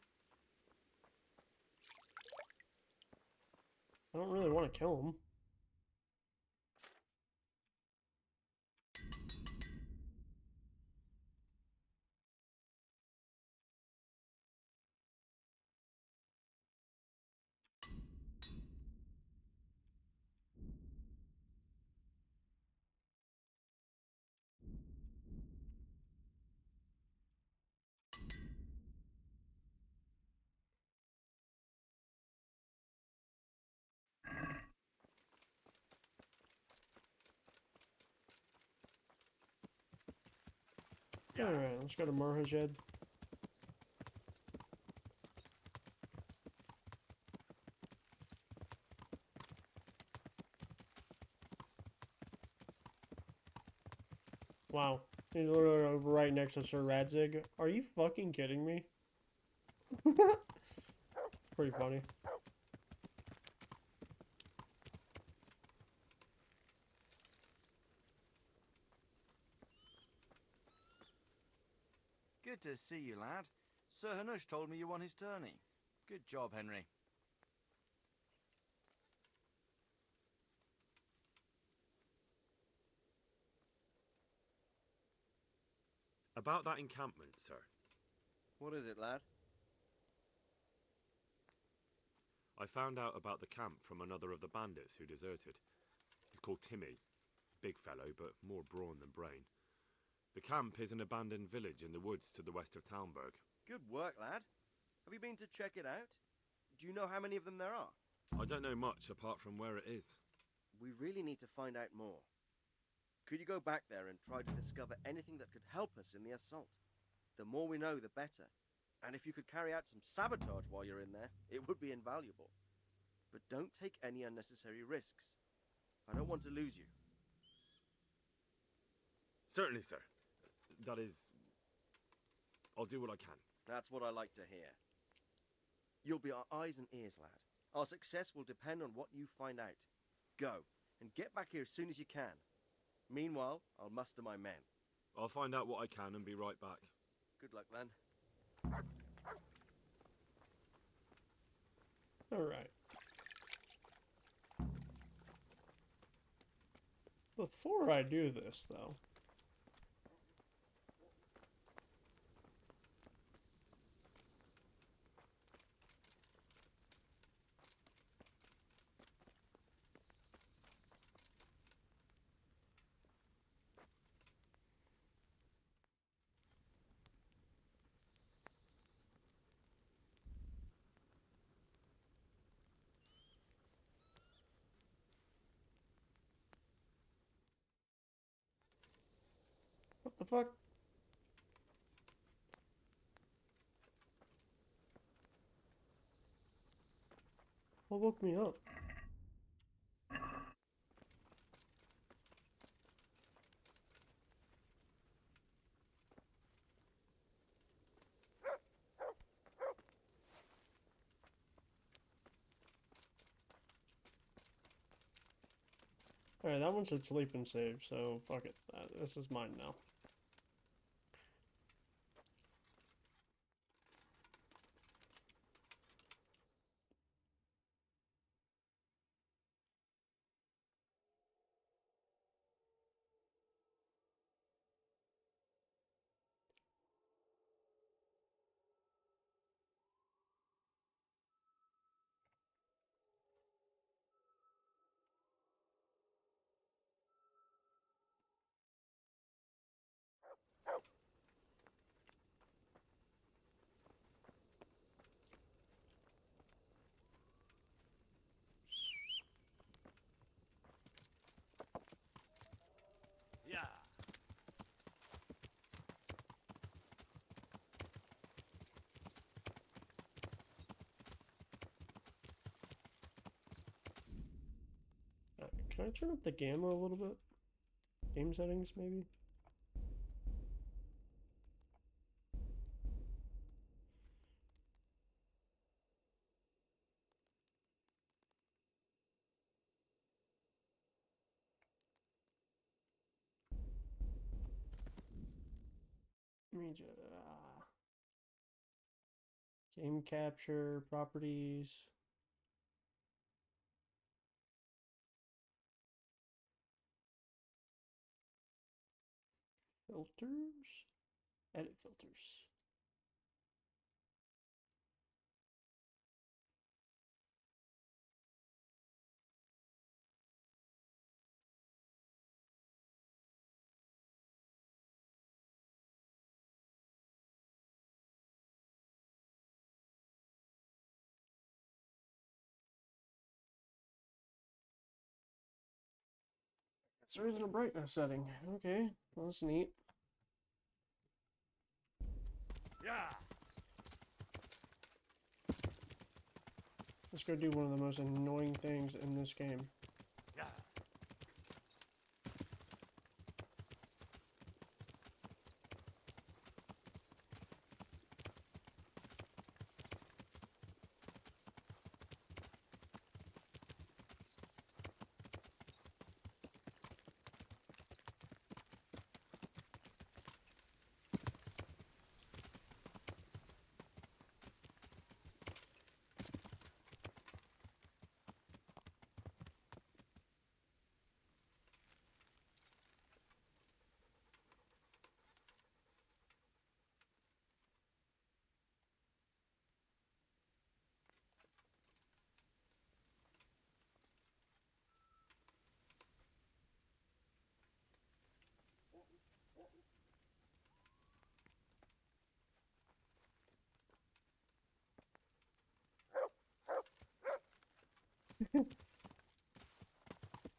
S1: I don't really want to kill him. Alright, let's go to Marhajed. Wow. He's literally right next to Sir Radzig. Are you fucking kidding me? Pretty funny.
S17: Good to see you, lad. Sir Hanush told me you won his tourney. Good job, Henry.
S7: About that encampment, sir.
S17: What is it, lad?
S7: I found out about the camp from another of the bandits who deserted. He's called Timmy. Big fellow, but more brawn than brain. The camp is an abandoned village in the woods to the west of Talmberg.
S17: Good work, lad. Have you been to check it out? Do you know how many of them there are?
S7: I don't know much apart from where it is.
S17: We really need to find out more. Could you go back there and try to discover anything that could help us in the assault? The more we know, the better. And if you could carry out some sabotage while you're in there, it would be invaluable. But don't take any unnecessary risks. I don't want to lose you.
S7: Certainly, sir. That is... I'll do what I can.
S17: That's what I like to hear. You'll be our eyes and ears, lad. Our success will depend on what you find out. Go, and get back here as soon as you can. Meanwhile, I'll muster my men.
S7: I'll find out what I can and be right back.
S17: Good luck, then.
S1: Alright. Before I do this, though... What the fuck? What woke me up? Alright, that one said sleep and save, so fuck it. This is mine now.
S2: Yeah.
S1: Can I turn up the gamma a little bit? Game settings, maybe? Let me just... game capture, properties... Filters? Edit filters. So there isn't a brightness setting. Okay, well, that's neat.
S2: Yeah.
S1: Let's go do one of the most annoying things in this game.
S2: Yeah.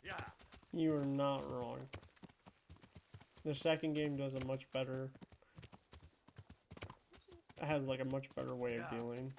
S2: Yeah.
S1: You are not wrong. The second game does a much better... It has like a much better way of dealing.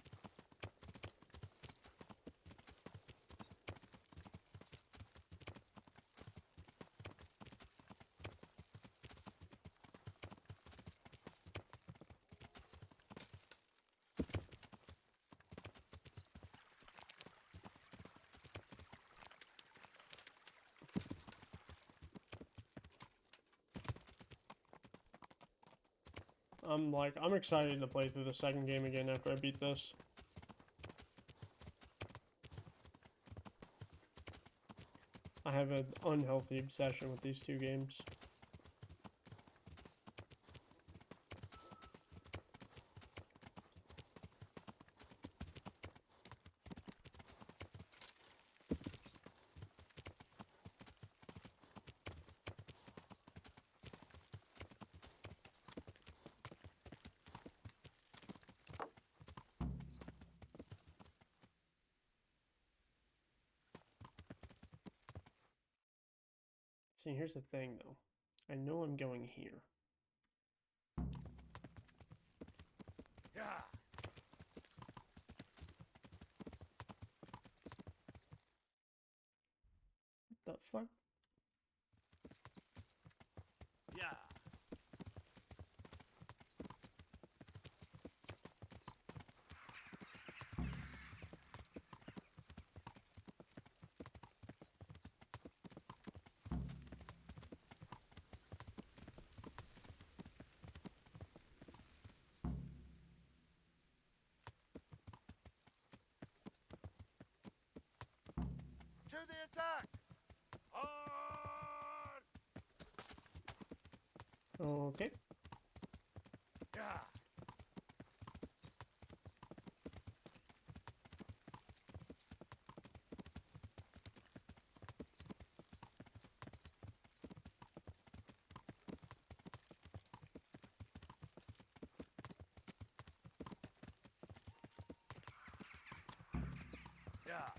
S1: I'm excited to play through the second game again after I beat this. I have an unhealthy obsession with these two games. See, here's the thing though. I know I'm going here.
S2: Yeah.
S1: What the fuck?
S2: Yeah.
S4: To the attack!
S2: Hard!
S1: Okay.
S2: Yeah. Yeah.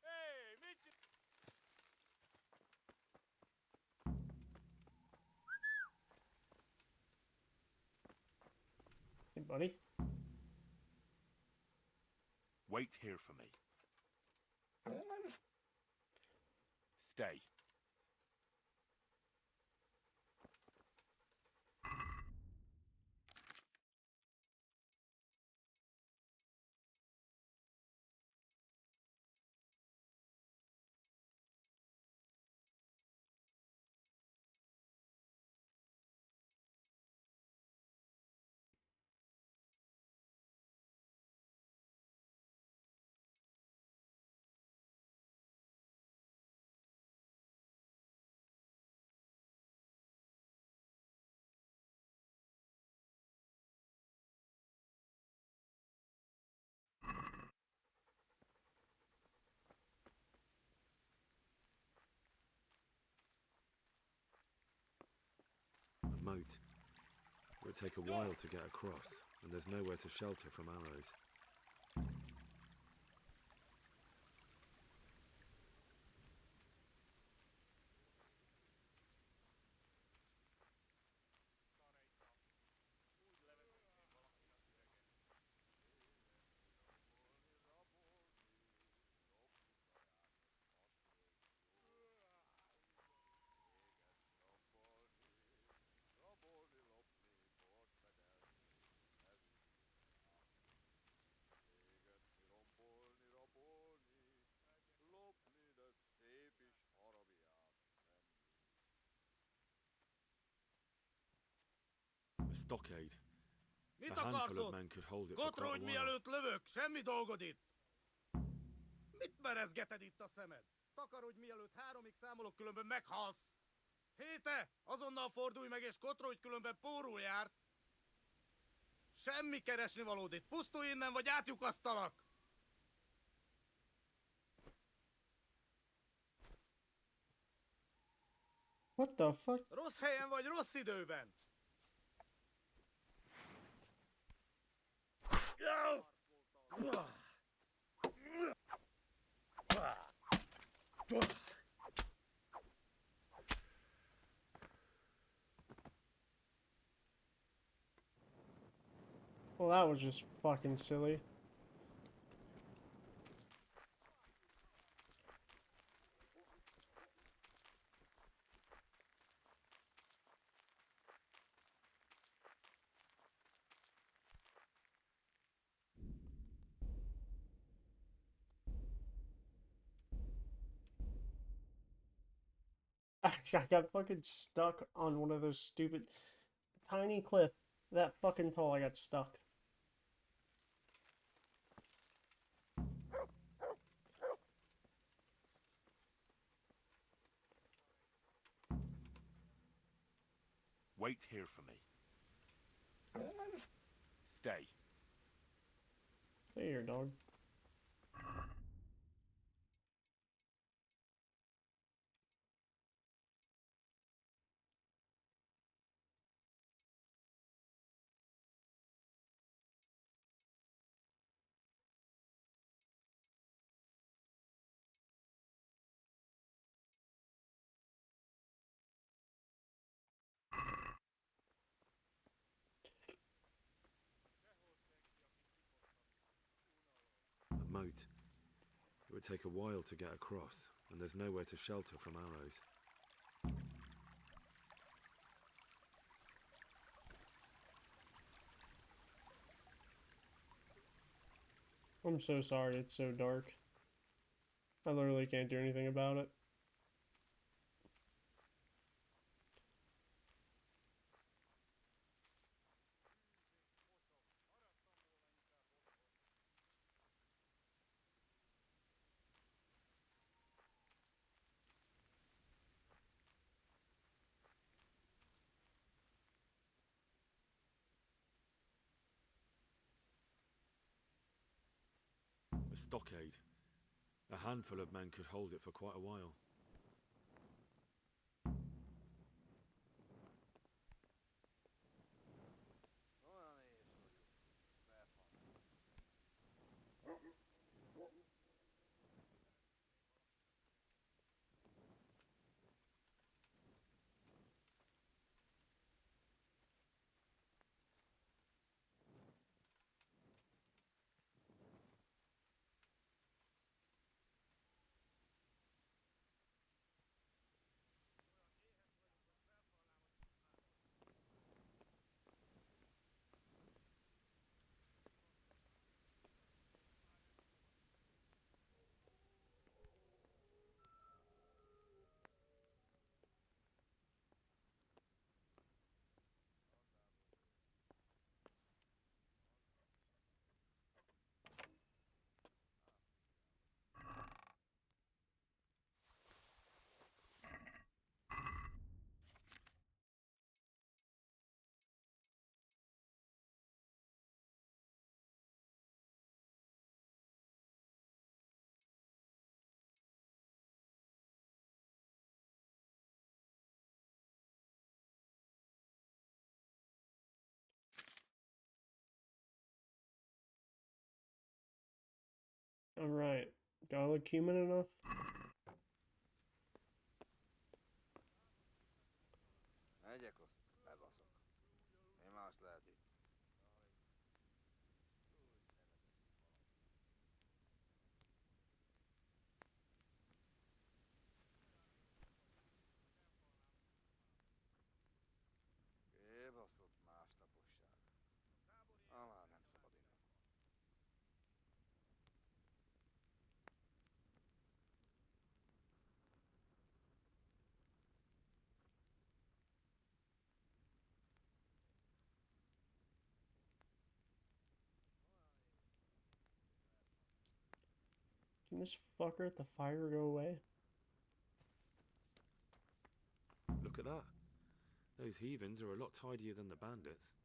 S2: Hey, Mitch!
S1: Hey, buddy.
S15: Wait here for me. Stay.
S7: moat. It would take a while to get across, and there's nowhere to shelter from arrows. A stockade.
S6: Mit
S7: A
S6: akarsz
S7: handful of
S6: ott?
S7: men could hold it for quite a
S6: Kotrodj,
S7: while.
S6: mielőtt lövök! Semmi dolgod itt! Mit merezgeted itt a szemed? Takarodj, mielőtt 3-ig számolok, különben meghalsz! Héte! Azonnal fordulj meg és kotrodj, különben pórul jársz! Semmi keresni valód itt! Pusztulj innen, vagy átlyukasztalak!
S1: What the fuck?
S6: Rossz helyen vagy, rossz időben!
S1: Well, that was just fucking silly. Actually, I got fucking stuck on one of those stupid tiny cliff. That fucking tall, I got stuck.
S15: Wait here for me. Stay.
S1: Stay here, dog.
S7: A moat. It would take a while to get across, and there's nowhere to shelter from arrows.
S1: I'm so sorry it's so dark. I literally can't do anything about it.
S7: A stockade. A handful of men could hold it for quite a while.
S1: Alright. Do I look human enough?
S4: Megyek, azt bebaszok. Mi más lehet itt? Kibaszott másnaposság. Már nem szabad innen.
S1: Can this fucker at the fire go away?
S7: Look at that. Those heathens are a lot tidier than the bandits.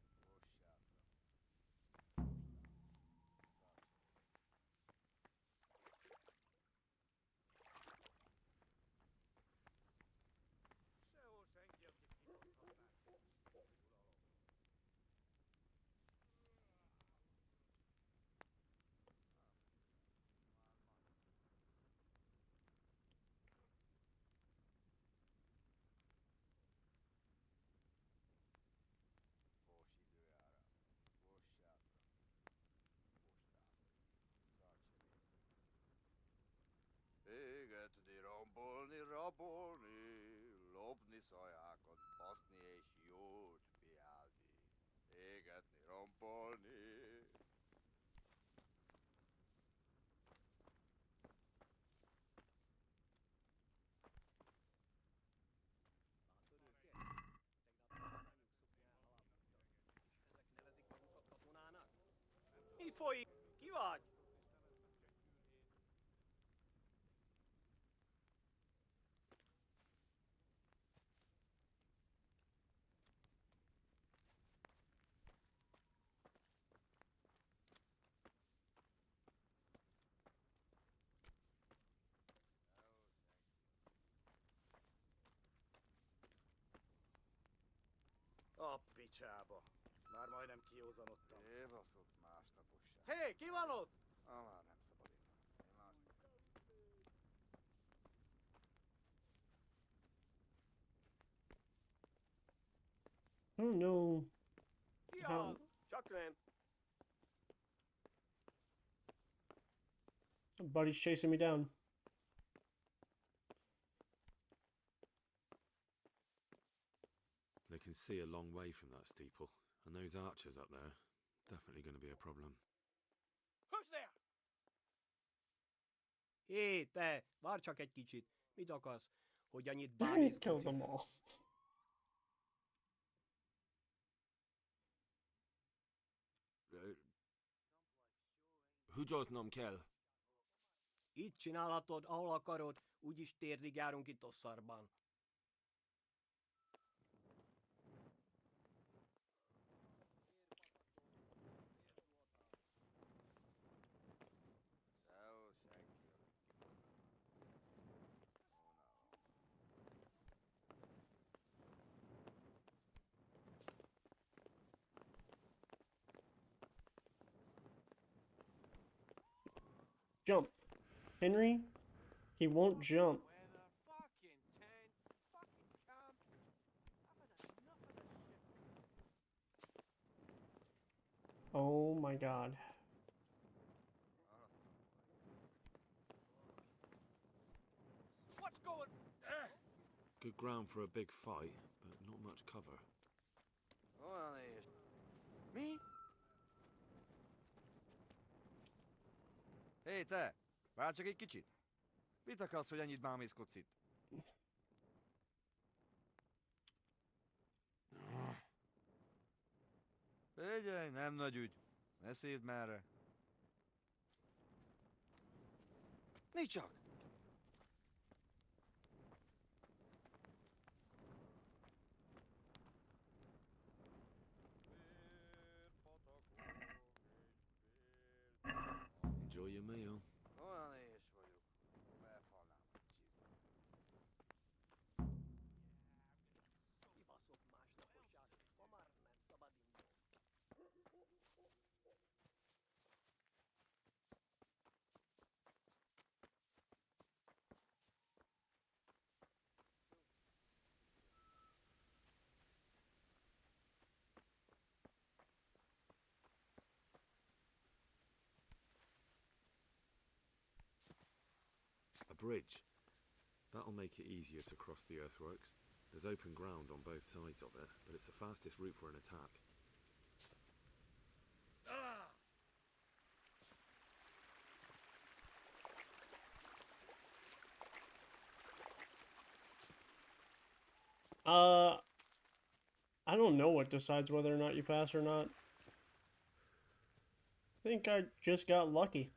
S4: Égetni, rombolni, rabolni, lopni szajákat, baszni és jót piálni. Égetni, rombolni.
S11: Mi folyik? Ki vagy? A picsába. Már majdnem kiózanodtam.
S4: Kibaszott másnaposság.
S11: Hé, ki van ott?
S4: Már nem szabad innen. Mi más?
S1: I don't know
S11: Ki
S1: how...
S11: az? Csak nem.
S1: Buddy's chasing me down.
S7: They can see a long way from that steeple, and those archers up there, definitely going to be a problem.
S11: Who's there? Hé, te, várj csak egy kicsit. Mit akarsz? Hogy annyit
S1: Kill
S11: bámészkodsz?
S1: them all.
S7: Húgyhoz nem kell.
S11: Itt csinálhatod, ahol akarod, úgyis térdig járunk itt Osszarban.
S4: Sehol senki.
S1: Jump. Henry, he won't jump. Oh my god.
S11: What's going?
S7: Good ground for a big fight, but not much cover.
S4: Olyan és... Mi? Hé, te! Várj csak egy kicsit! Mit akarsz, hogy ennyit bámészkodsz itt? Figyelj, nem nagy ügy. Ne széld merre. Nincs csak!
S7: Enjoy your meal.
S4: Olyan éhes vagyok. Felfalnám a csizmát.
S11: Kibaszott másnaposság. Ma már nem szabad indulni.
S7: bridge. That'll make it easier to cross the earthworks. There's open ground on both sides of it, but it's the fastest route for an attack.
S1: I don't know what decides whether or not you pass or not. I think I just got lucky.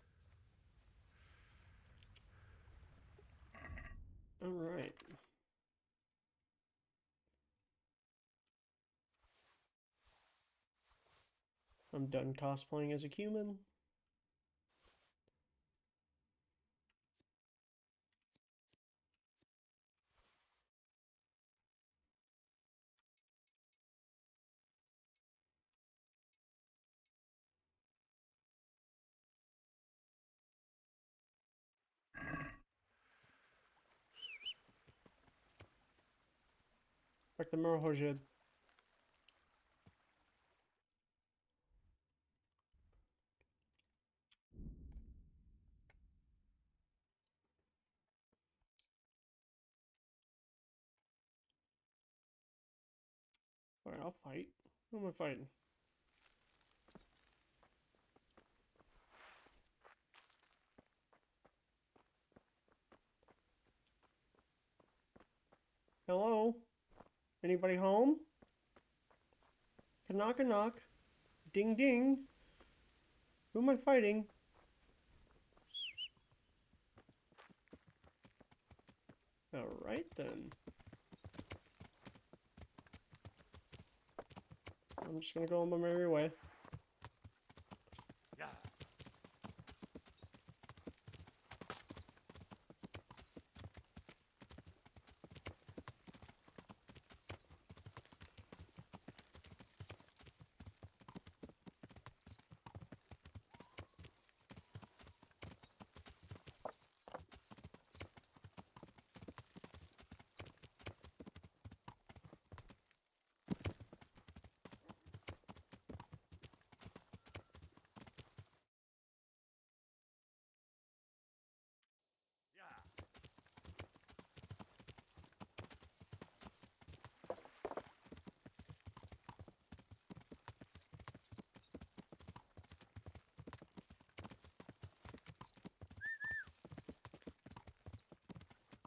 S1: Alright. I'm done cosplaying as a human. Back the Merhojed. Alright, I'll fight. Who am I fighting? Hello? Anybody home? Knock a knock. Ding ding. Who am I fighting? Alright then. I'm just gonna go on my merry way.
S2: Yeah.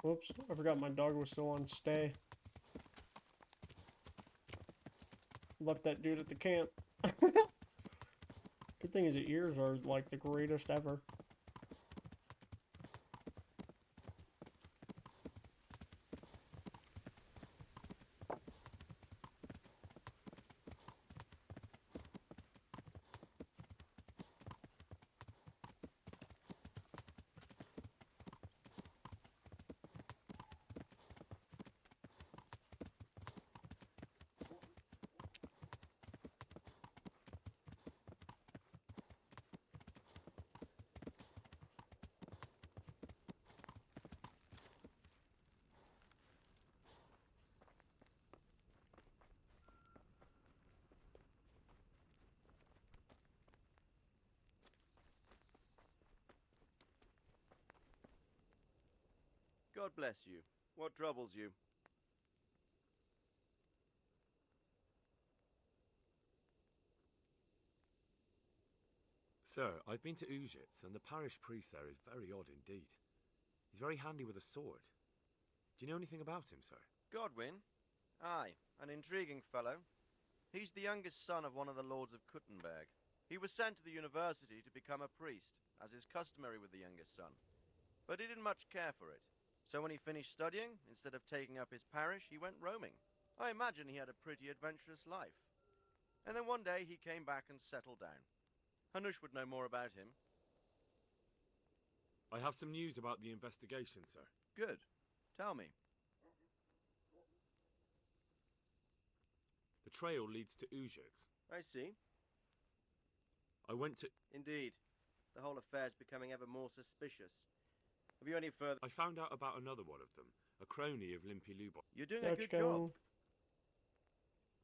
S1: Whoops, I forgot my dog was still on stay. Left that dude at the camp. Good thing his ears are like the greatest ever.
S17: God bless you. What troubles you?
S7: Sir, I've been to Ujits, and the parish priest there is very odd indeed. He's very handy with a sword. Do you know anything about him, sir?
S17: Godwin? Aye, an intriguing fellow. He's the youngest son of one of the lords of Kuttenberg. He was sent to the university to become a priest, as is customary with the youngest son. But he didn't much care for it. So when he finished studying, instead of taking up his parish, he went roaming. I imagine he had a pretty adventurous life. And then one day he came back and settled down. Hanush would know more about him.
S7: I have some news about the investigation, sir.
S17: Good. Tell me.
S7: The trail leads to Ujits.
S17: I see.
S7: I went to...
S17: Indeed. The whole affair's becoming ever more suspicious. Have you any further...
S7: I found out about another one of them, a crony of Limpy Lubot.
S17: You're doing a good job.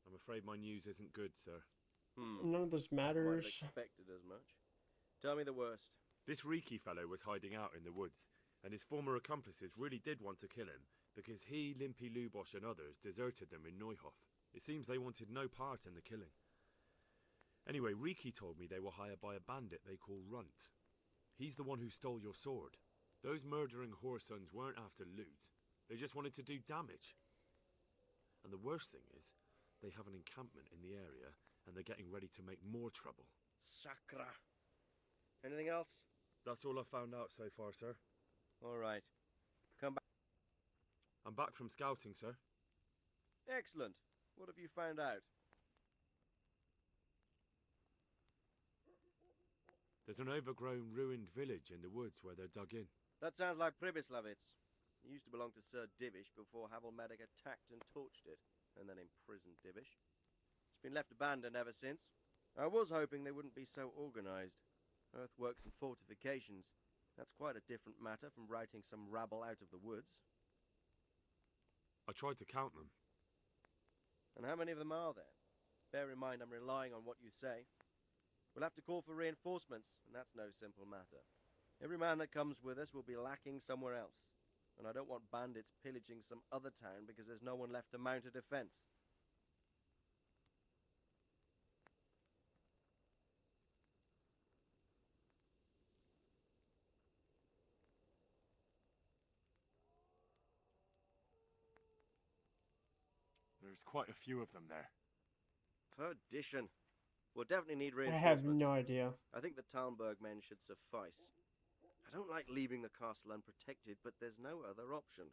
S7: I'm afraid my news isn't good, sir.
S1: None of this matters.
S17: I might have expected as much. Tell me the worst.
S7: This Riki fellow was hiding out in the woods. and his former accomplices really did want to kill him because he, Limpy Lubosh, and others deserted them in Neuhof. It seems they wanted no part in the killing. Anyway, Riki told me they were hired by a bandit they call Runt. He's the one who stole your sword. Those murdering whoresons weren't after loot. They just wanted to do damage. And the worst thing is, they have an encampment in the area, and they're getting ready to make more trouble.
S17: Sacra. Anything else?
S7: That's all I found out so far, sir.
S17: All right. Come back.
S7: I'm back from scouting, sir.
S17: Excellent. What have you found out?
S7: There's an overgrown, ruined village in the woods where they're dug in.
S17: That sounds like Pribyslavitz. It used to belong to Sir Divish before Havelmedic attacked and torched it, and then imprisoned Divish. It's been left abandoned ever since. I was hoping they wouldn't be so organized. Earthworks and fortifications. That's quite a different matter from routing some rabble out of the woods.
S7: I tried to count them.
S17: And how many of them are there? Bear in mind I'm relying on what you say. We'll have to call for reinforcements, and that's no simple matter. Every man that comes with us will be lacking somewhere else, and I don't want bandits pillaging some other town because there's no one left to mount a defense.
S15: There's quite a few of them there.
S17: Perdition. We'll definitely need
S1: I
S17: reinforcements.
S1: have no idea.
S17: I think the Talmberg men should suffice. I don't like leaving the castle unprotected, but there's no other option.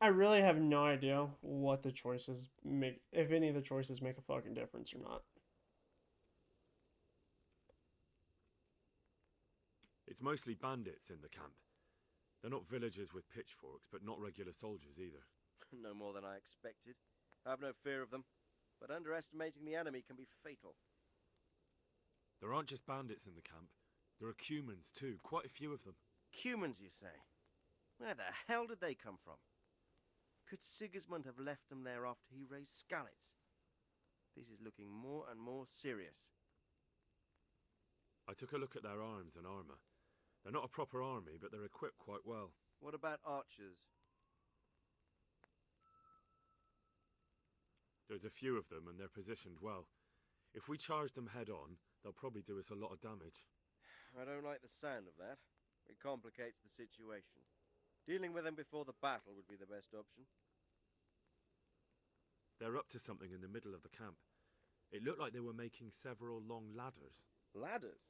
S1: I really have no idea what the choices make, if any of the choices make a fucking difference or not.
S7: It's mostly bandits in the camp. They're not villagers with pitchforks, but not regular soldiers either.
S17: No more than I expected. I have no fear of them, but underestimating the enemy can be fatal.
S7: There aren't just bandits in the camp. There are Cumans too, quite a few of them.
S17: Cumans, you say? Where the hell did they come from? Could Sigismund have left them there after he raised Skalitz? This is looking more and more serious.
S7: I took a look at their arms and armour. They're not a proper army, but they're equipped quite well.
S17: What about archers?
S7: There's a few of them, and they're positioned well. If we charge them head on, they'll probably do us a lot of damage.
S17: I don't like the sound of that. It complicates the situation. Dealing with them before the battle would be the best option.
S7: They're up to something in the middle of the camp. It looked like they were making several long ladders.
S17: Ladders?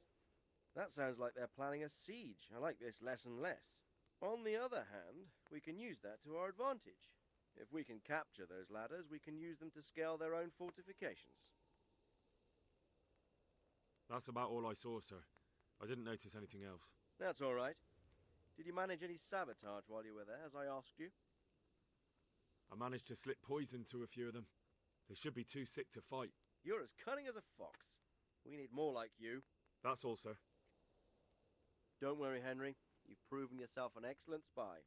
S17: That sounds like they're planning a siege. I like this less and less. On the other hand, we can use that to our advantage. If we can capture those ladders, we can use them to scale their own fortifications.
S7: That's about all I saw, sir. I didn't notice anything else.
S17: That's all right. Did you manage any sabotage while you were there, as I asked you?
S7: I managed to slip poison to a few of them. They should be too sick to fight.
S17: You're as cunning as a fox. We need more like you.
S7: That's all, sir.
S17: Don't worry, Henry. You've proven yourself an excellent spy.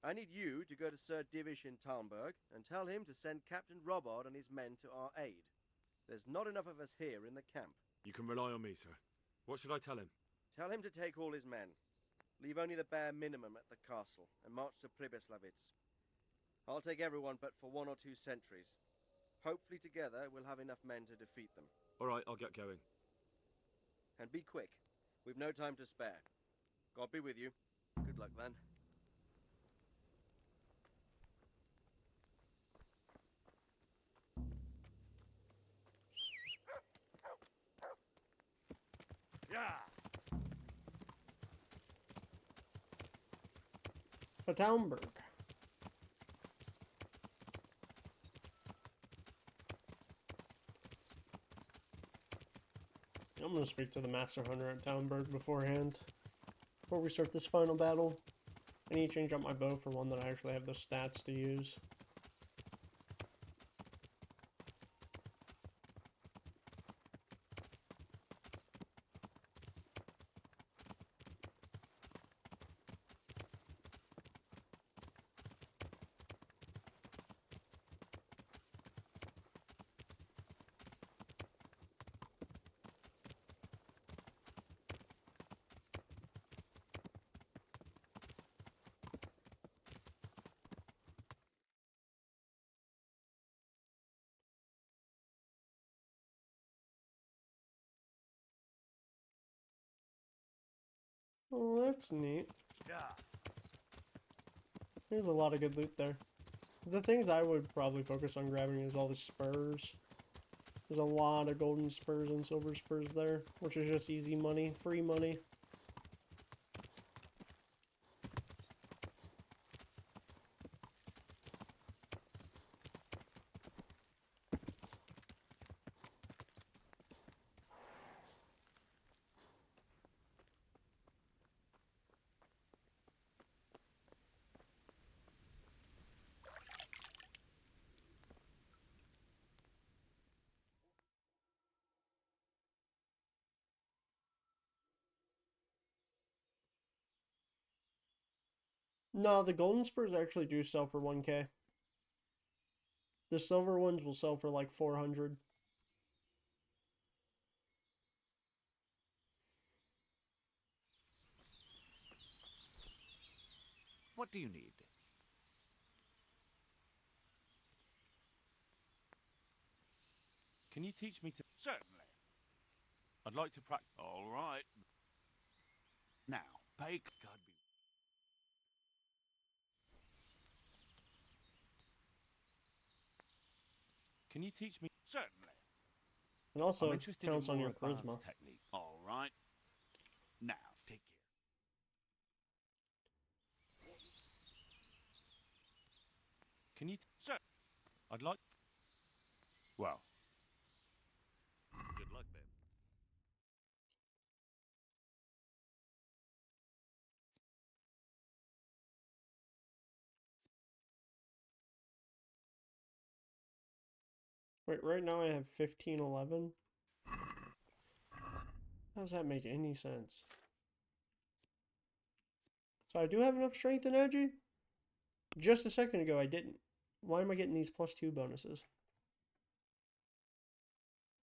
S17: I need you to go to Sir Divish in Talmberg and tell him to send Captain Robard and his men to our aid. There's not enough of us here in the camp.
S7: You can rely on me, sir. What should I tell him?
S17: Tell him to take all his men. Leave only the bare minimum at the castle and march to Pribyslavitz. I'll take everyone but for 1 or 2 sentries. Hopefully together we'll have enough men to defeat them.
S7: All right, I'll get going.
S17: And be quick. We've no time to spare. God be with you. Good luck then.
S15: Yeah.
S1: A Talmberg. I'm gonna speak to the Master Hunter at Talmberg beforehand. Before we start this final battle. I need to change out my bow for one that I actually have the stats to use. Oh, that's neat.
S2: Yeah.
S1: There's a lot of good loot there. The things I would probably focus on grabbing is all the spurs. There's a lot of golden spurs and silver spurs there, which is just easy money, free money. No, the golden spurs actually do sell for 1K. The silver ones will sell for like 400.
S15: What do you need?
S2: Can you teach me to... Certainly. I'd like to practice...
S15: All right. Now, pay... God be...
S2: Can you teach me... Certainly.
S1: It also
S2: I'm interested
S1: counts
S2: in
S1: on
S2: more
S1: your charisma.
S2: advanced technique.
S15: All right. Now, take care.
S2: Can you... Sir, I'd like... Well.
S15: Good luck then.
S1: Wait, right now I have 1511. How does that make any sense? So I do have enough strength and energy? Just a second ago I didn't. Why am I getting these +2 bonuses?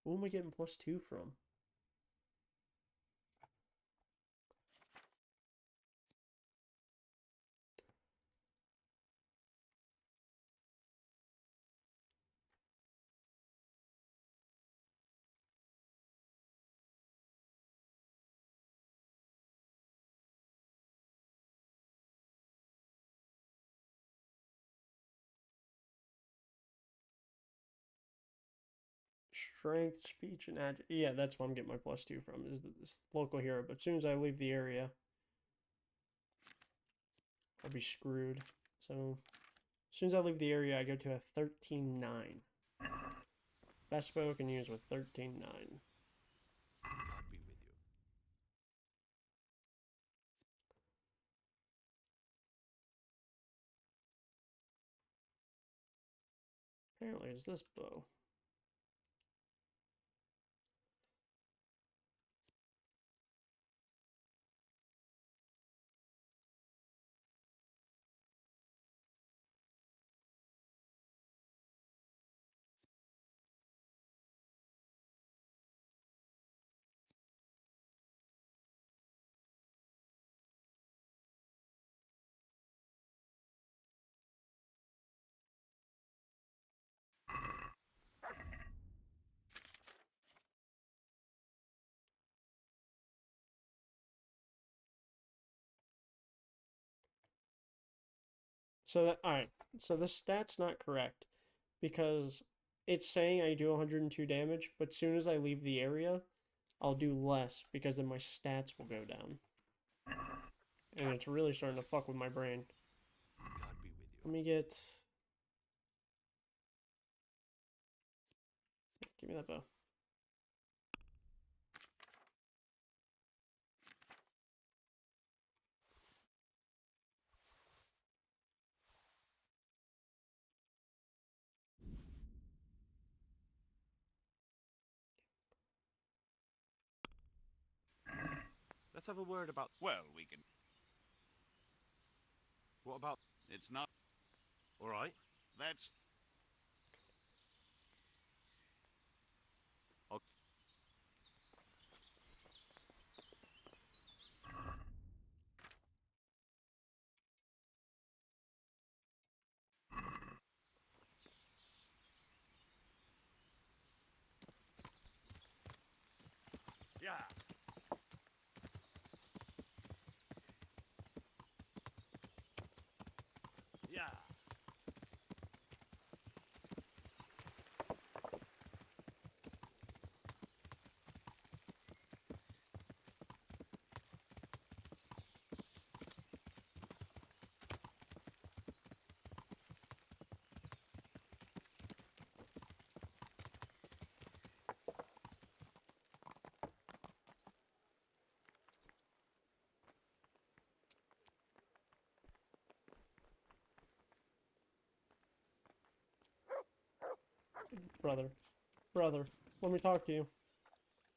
S1: Who am I getting +2 from? Strength, speech, and yeah, that's what I'm getting my +2 from, is this local hero. But as soon as I leave the area, I'll be screwed. So, as soon as I leave the area, I go to a 13-9. Best bow I can use with 13-9.
S15: God be with you.
S1: Apparently, it's this bow. So that, alright, so this stat's not correct, because it's saying I do 102 damage, but as soon as I leave the area, I'll do less, because then my stats will go down. And it's really starting to fuck with my brain.
S15: God be with you.
S1: Let me get... Give me that bow.
S15: Let's have a word about... Well, we can... What about... It's not... All right. That's... Okay.
S2: Yeah.
S1: Brother. Brother. Let me talk to you.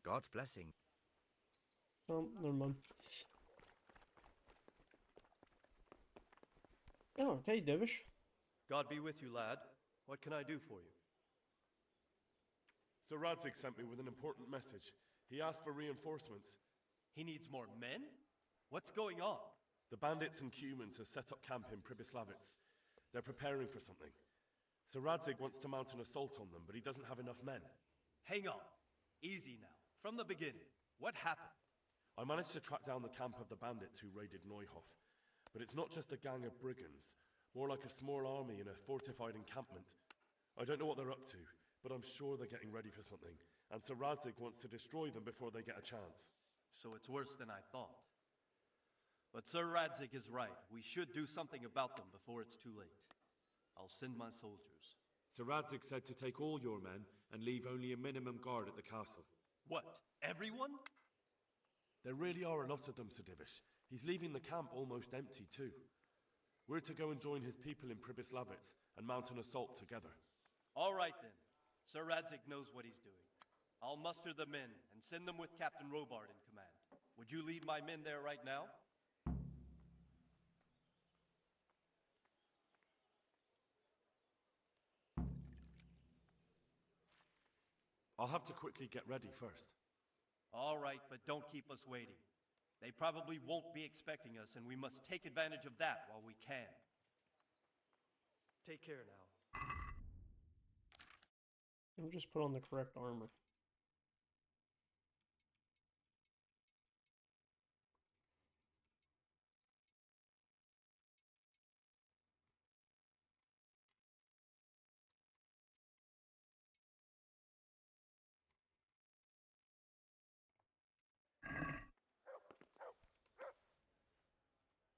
S18: God's blessing.
S1: Oh, never mind. Oh, hey, Divish.
S19: God be with you, lad. What can I do for you?
S2: Sir Radzig sent me with an important message. He asked for reinforcements.
S19: He needs more men? What's going on?
S2: The bandits and humans have set up camp in Pribyslavitz. They're preparing for something. Sir Radzig wants to mount an assault on them, but he doesn't have enough men.
S19: Hang on. Easy now. From the beginning. What happened?
S2: I managed to track down the camp of the bandits who raided Neuhof. But it's not just a gang of brigands, more like a small army in a fortified encampment. I don't know what they're up to, but I'm sure they're getting ready for something, and Sir Radzig wants to destroy them before they get a chance.
S19: So it's worse than I thought. But Sir Radzig is right. We should do something about them before it's too late. I'll send my soldiers.
S7: Sir Radzig said to take all your men and leave only a minimum guard at the castle.
S19: What? Everyone?
S2: There really are a lot of them, Sir Divish. He's leaving the camp almost empty, too. We're to go and join his people in Pribyslavitz and mount an assault together.
S19: All right, then. Sir Radzig knows what he's doing. I'll muster the men and send them with Captain Robard in command. Would you lead my men there right now?
S2: I'll have to quickly get ready first.
S19: All right, but don't keep us waiting. They probably won't be expecting us, and we must take advantage of that while we can. Take care now.
S1: I'll just put on the correct armor.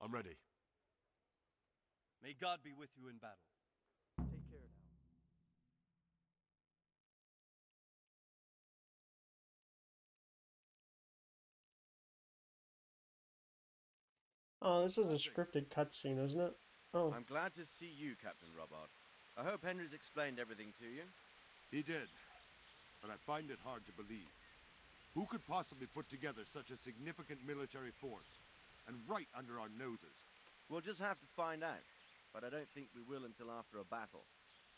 S2: I'm ready.
S19: May God be with you in battle. Take care now.
S1: Oh, this is a scripted cutscene, isn't it? Oh.
S17: I'm glad to see you, Captain Robard. I hope Henry's explained everything to you.
S20: He did, but I find it hard to believe. Who could possibly put together such a significant military force, and right under our noses?
S17: We'll just have to find out, but I don't think we will until after a battle.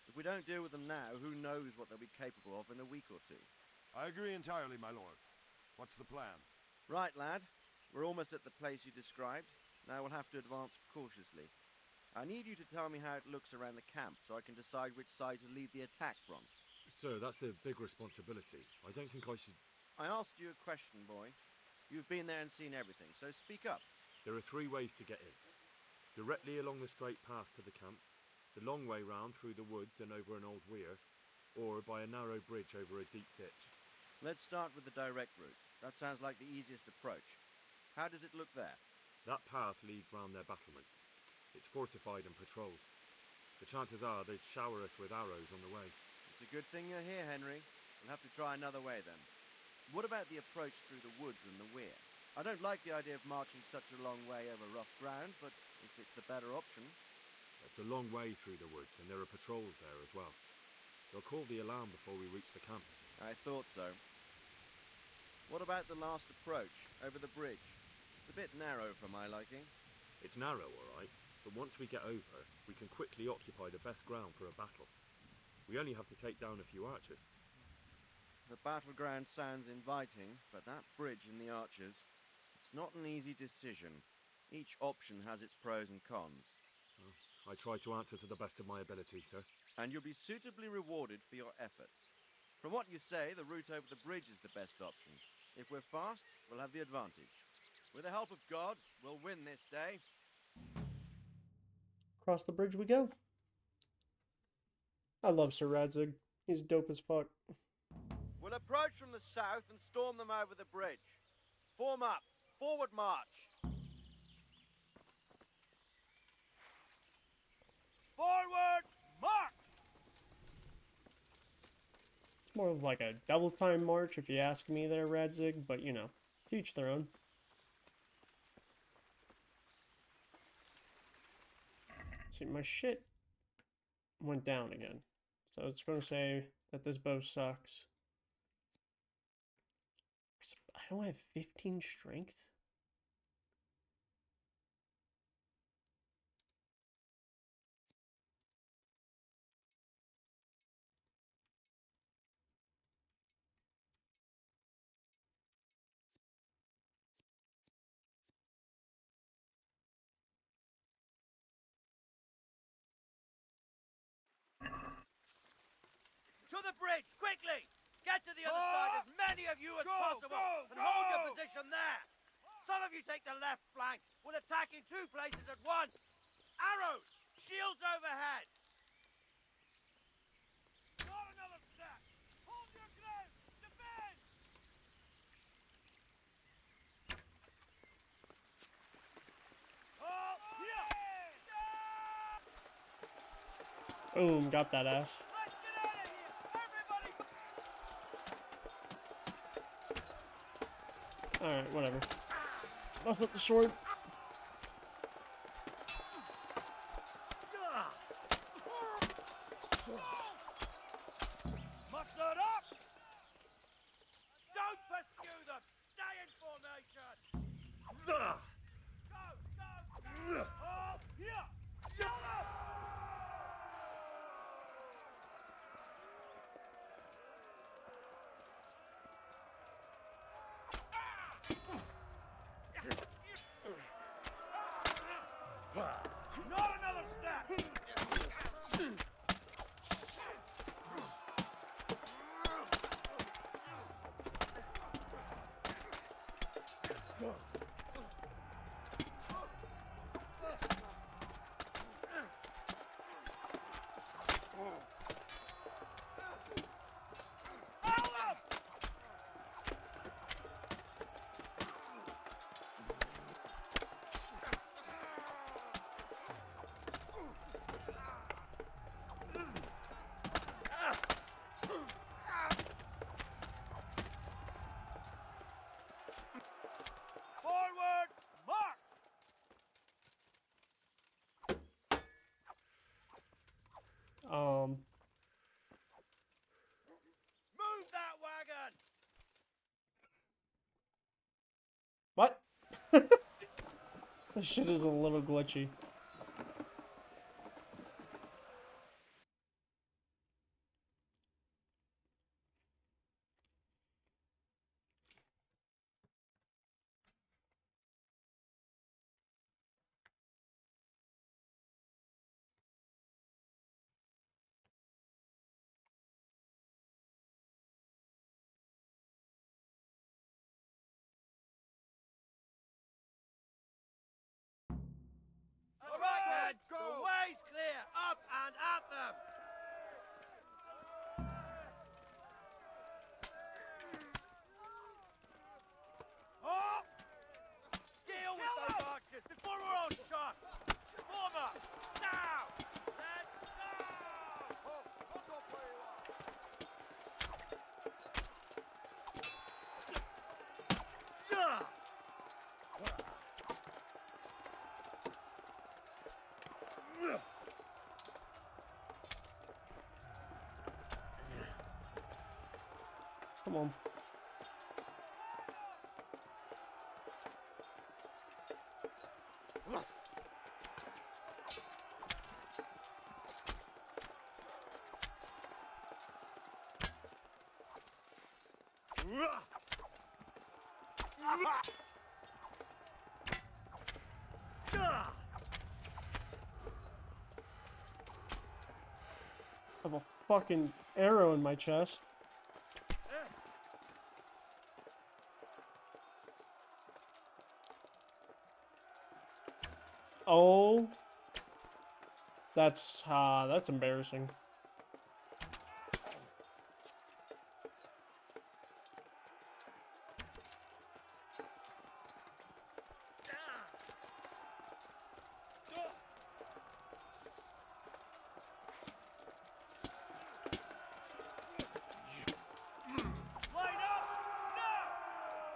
S17: If we don't deal with them now, who knows what they'll be capable of in a week or two.
S20: I agree entirely, my lord. What's the plan?
S17: Right, lad. We're almost at the place you described. Now we'll have to advance cautiously. I need you to tell me how it looks around the camp so I can decide which side to lead the attack from.
S7: Sir, that's a big responsibility. I don't think I should...
S17: I asked you a question, boy. You've been there and seen everything, so speak up.
S7: There are 3 ways to get in. Directly along the straight path to the camp, the long way round through the woods and over an old weir, or by a narrow bridge over a deep ditch.
S17: Let's start with the direct route. That sounds like the easiest approach. How does it look there?
S7: That path leads round their battlements. It's fortified and patrolled. The chances are they'd shower us with arrows on the way.
S17: It's a good thing you're here, Henry. We'll have to try another way then. What about the approach through the woods and the weir? I don't like the idea of marching such a long way over rough ground, but if it's the better option...
S7: It's a long way through the woods, and there are patrols there as well. They'll call the alarm before we reach the camp.
S17: I thought so. What about the last approach, over the bridge? It's a bit narrow for my liking.
S7: It's narrow, all right, but once we get over, we can quickly occupy the best ground for a battle. We only have to take down a few archers.
S17: The battleground sounds inviting, but that bridge and the archers... It's not an easy decision. Each option has its pros and cons.
S7: I try to answer to the best of my ability, sir.
S17: And you'll be suitably rewarded for your efforts. From what you say, the route over the bridge is the best option. If we're fast, we'll have the advantage. With the help of God, we'll win this day.
S1: Across the bridge we go. I love Sir Radzig. He's dope as fuck.
S17: We'll approach from the south and storm them over the bridge. Form up. Forward march. Forward march!
S1: It's more of like a double time march if you ask me there, Radzig, but you know, to each their own. See, my shit went down again. So it's going to say that this bow sucks. I don't have 15 strength.
S4: To the bridge, quickly! Get to the other side, as many of you as possible, and hold your position there! Some of you take the left flank. We'll attack in 2 places at once. Arrows! Shields overhead! Not another step! Hold your ground! Defend!
S1: Boom, got that ass. Alright, whatever. Bust up the sword.
S4: Mustered up! Don't pursue them! Stay in formation! Go! Hold! Here! Not another step! Forward! March! Move that wagon!
S1: What? This shit is a little glitchy.
S4: All right, men! The way's clear! Up and at them! Oh! Deal with those archers before we're all shot! Form up! Now! Let's go! Look up where you are! Yeah!
S1: Come on. I have a fucking arrow in my chest. Oh, that's embarrassing.
S4: Line up! Now!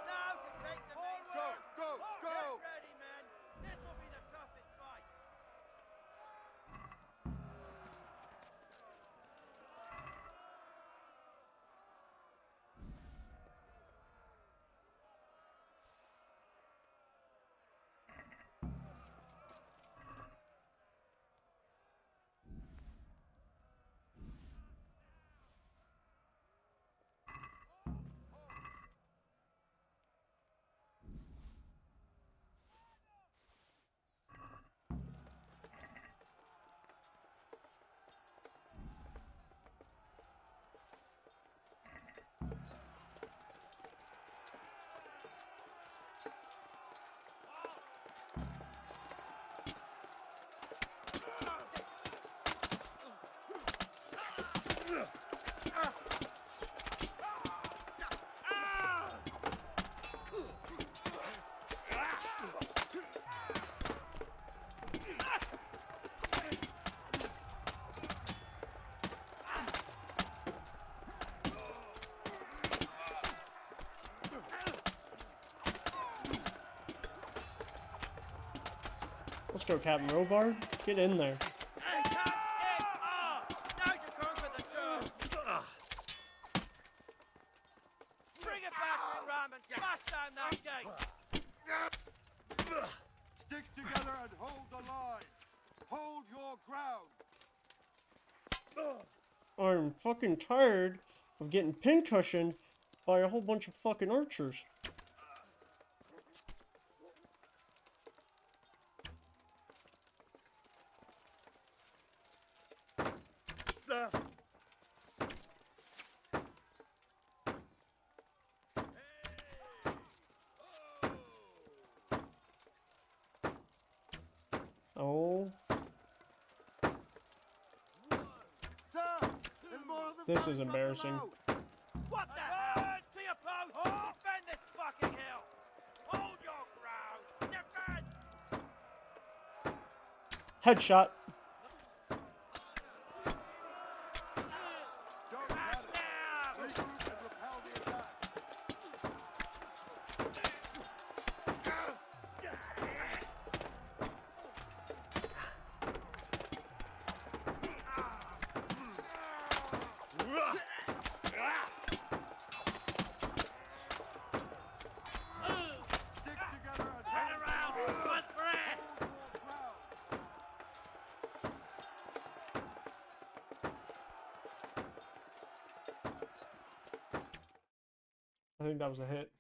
S4: Now to take the main line! Go! Get ready, men! This will be the toughest fight!
S1: Let's go, Captain Robard. Get in there.
S4: Now to conquer the turf! Bring it back, Ram, and smash down that gate!
S20: Stick together and hold the line. Hold your ground.
S1: I'm fucking tired of getting pincushioned by a whole bunch of fucking archers. Oh. This is embarrassing.
S4: What the hell? To your post! Defend this fucking hill! Hold your ground! Defend!
S1: Headshot. I think that was a hit.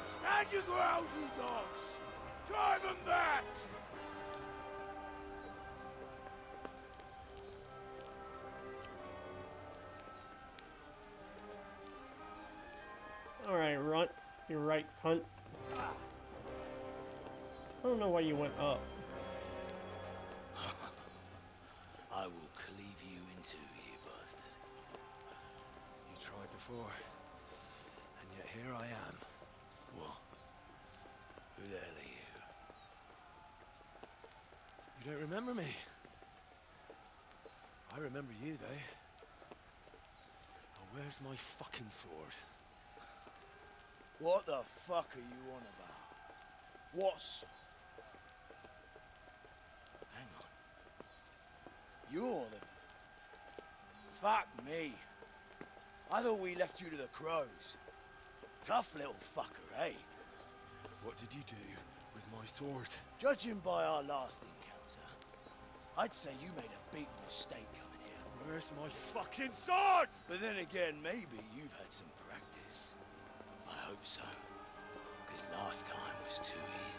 S4: Stand your ground, you dogs! Drive them back!
S1: Alright, Runt. You're right, cunt. I don't know why you went up.
S11: I will cleave you in two, you bastard. You tried before, and yet here I am. What? Who the hell are you? You don't remember me? I remember you, though. Oh, where's my fucking sword?
S21: What the fuck are you on about? What's... Hang on. You're the... Fuck me. I thought we left you to the crows. Tough little fucker, eh?
S11: What did you do with my sword?
S21: Judging by our last encounter, I'd say you made a big mistake coming here.
S11: Where's my fucking sword?
S21: But then again, maybe you've had some practice. I hope so. Because last time was too easy.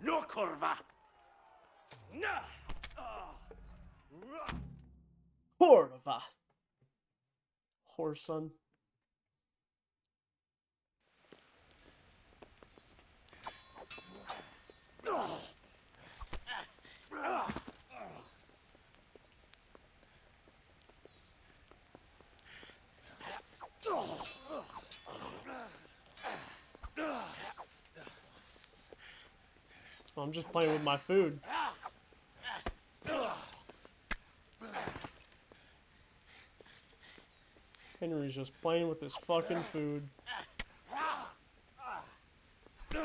S4: No curva!
S1: Horva. Whoreson. I'm just playing with my food. Henry's just playing with his fucking food.
S21: I'm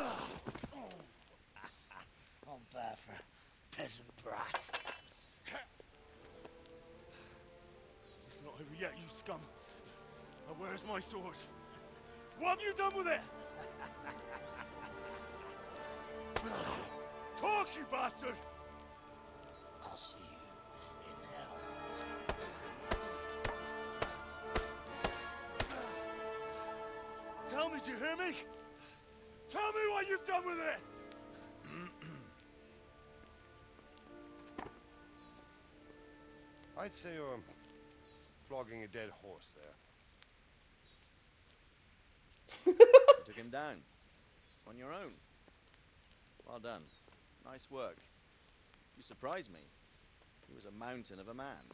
S21: bad for a peasant brat.
S15: It's not over yet, you scum. Now where's my sword? What have you done with it? Talk, you bastard!
S21: I'll see you in hell.
S20: done with it! I'd say you're flogging a dead horse there.
S9: You took him down. On your own. Well done. Nice work. You surprised me. He was a mountain of a man.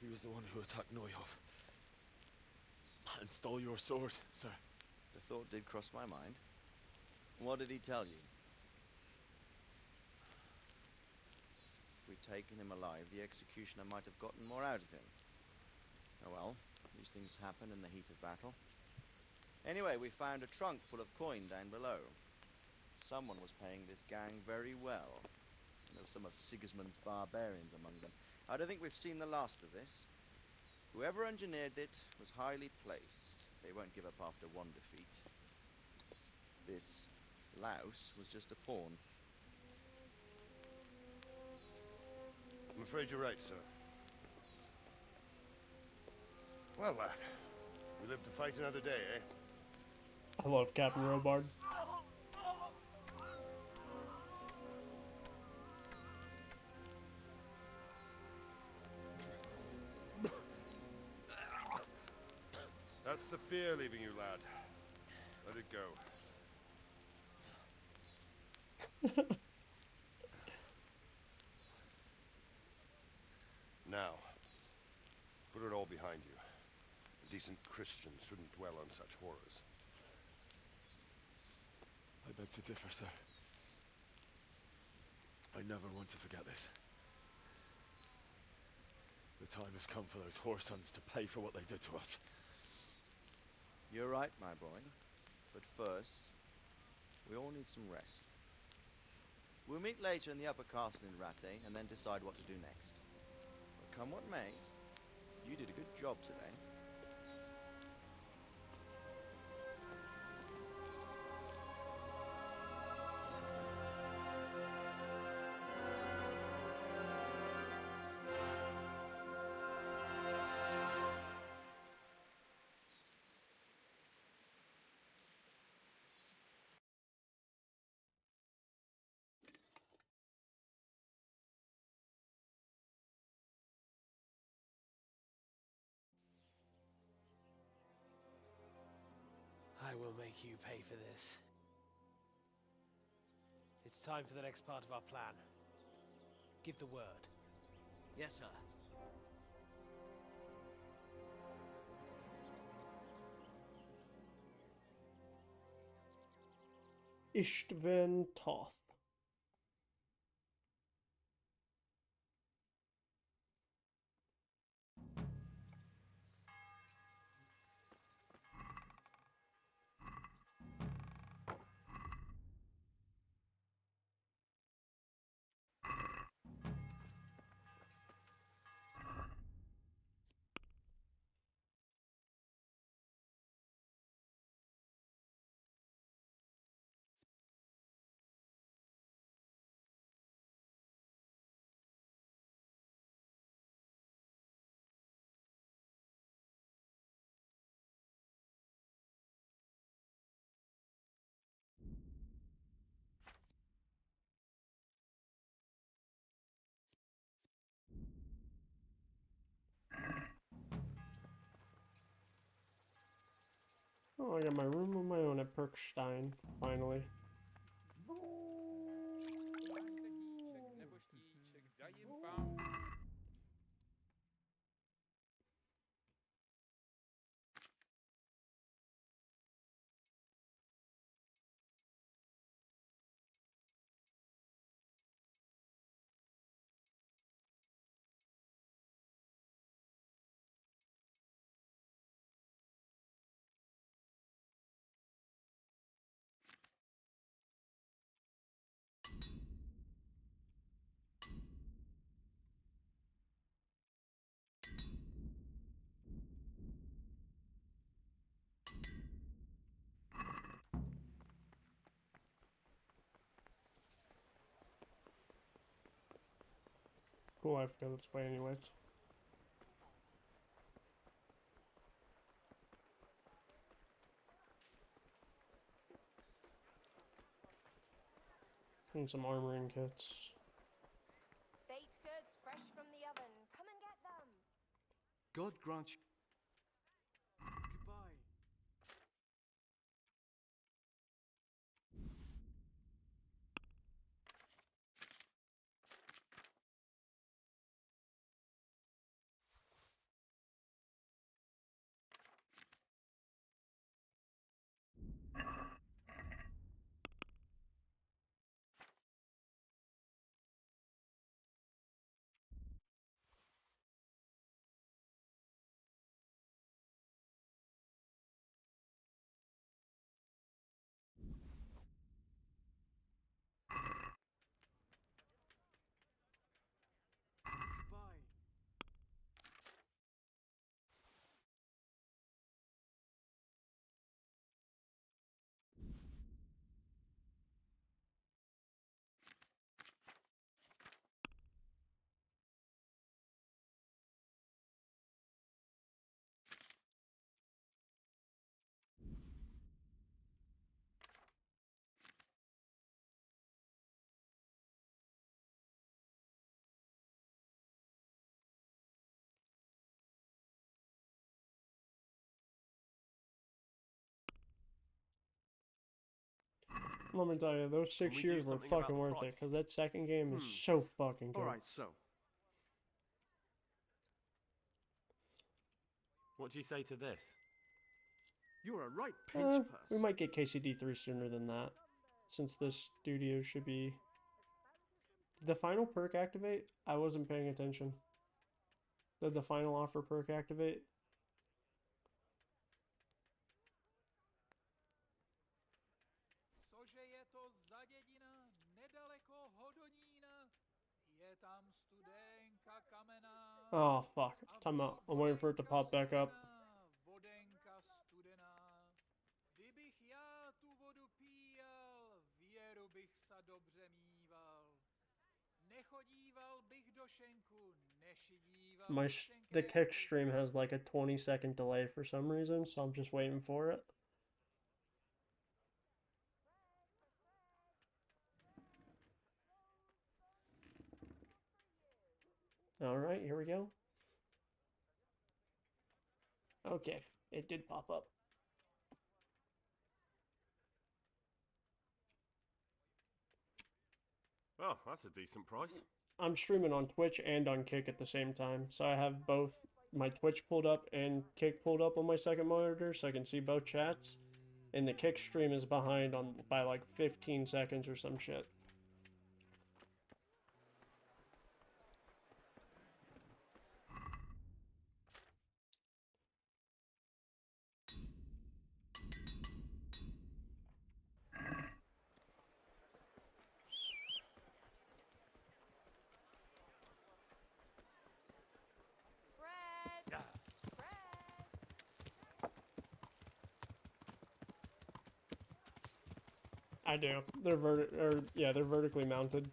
S2: He was the one who attacked Neuhoff. And stole your sword, sir.
S9: The thought did cross my mind. What did he tell you? If we'd taken him alive, the executioner might have gotten more out of him. Oh well, these things happen in the heat of battle. Anyway, we found a trunk full of coin down below. Someone was paying this gang very well. There were some of Sigismund's barbarians among them. I don't think we've seen the last of this. Whoever engineered it was highly placed. They won't give up after one defeat. This louse was just a pawn.
S20: I'm afraid you're right, sir. Well, lad, we live to fight another day, eh?
S1: I love Captain Robard.
S20: That's the fear leaving you, lad. Let it go. Now, put it all behind you. A decent Christian shouldn't dwell on such horrors.
S2: I beg to differ, sir. I never want to forget this. The time has come for those whoresons to pay for what they did to us.
S9: You're right, my boy. But first, we all need some rest. We'll meet later in the upper castle in Rattay and then decide what to do next. But come what may, you did a good job today.
S11: I will make you pay for this. It's time for the next part of our plan. Give the word.
S3: Yes, sir.
S1: Istvan Toth. Oh, I got my room on my own at Perkstein, finally. Cool, I have to go this way anyways. Need some armoring kits.
S10: Baked goods fresh from the oven. Come and get them.
S17: God grant you. Goodbye.
S1: Let me tell you, those
S17: Can
S1: 6
S17: we do
S1: years were
S17: something about
S1: fucking
S17: the
S1: worth it,
S17: price?
S1: because that second game is so fucking good.
S17: Alright, so.
S7: What do you say to this?
S17: You're a right pinch
S1: We
S17: person.
S1: might get KCD 3 sooner than that, since this studio should be... Did the final perk activate? I wasn't paying attention. Did the final offer perk activate?
S5: Cože je to za dědina nedaleko Hodonína? Je tam studenka kamená.
S1: Oh, fuck. Time out. I'm waiting for it to pop back up.
S5: Vodenka studená. Kdybych já tu vodu píjal, věru bych sa dobře mýval. Nechodíval bych do šenku, nešidíval
S1: The kick stream has like a 20-second delay for some reason, so I'm just waiting for it. Alright, here we go. Okay, it did pop up.
S7: Oh, that's a decent price.
S1: I'm streaming on Twitch and on Kick at the same time, so I have both my Twitch pulled up and Kick pulled up on my second monitor, so I can see both chats. And the Kick stream is behind by like 15 seconds or some shit. I do. They're they're vertically mounted.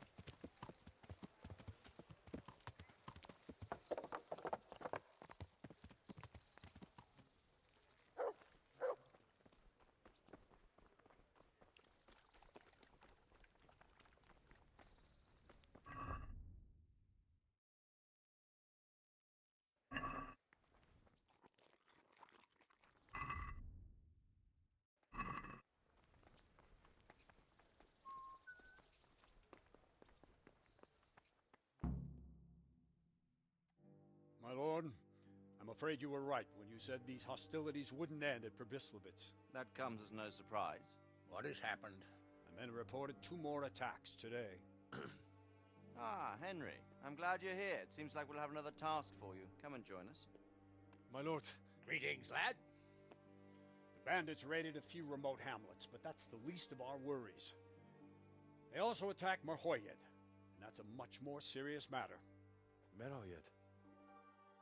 S22: My lord, I'm afraid you were right when you said these hostilities wouldn't end at Probislovitz.
S9: That comes as no surprise.
S22: What has happened? The men reported 2 more attacks today.
S9: Ah, Henry. I'm glad you're here. It seems like we'll have another task for you. Come and join us.
S22: My lord. Greetings, lad. The bandits raided a few remote hamlets, but that's the least of our worries. They also attacked Merhoyed, and that's a much more serious matter.
S2: Merhoyed?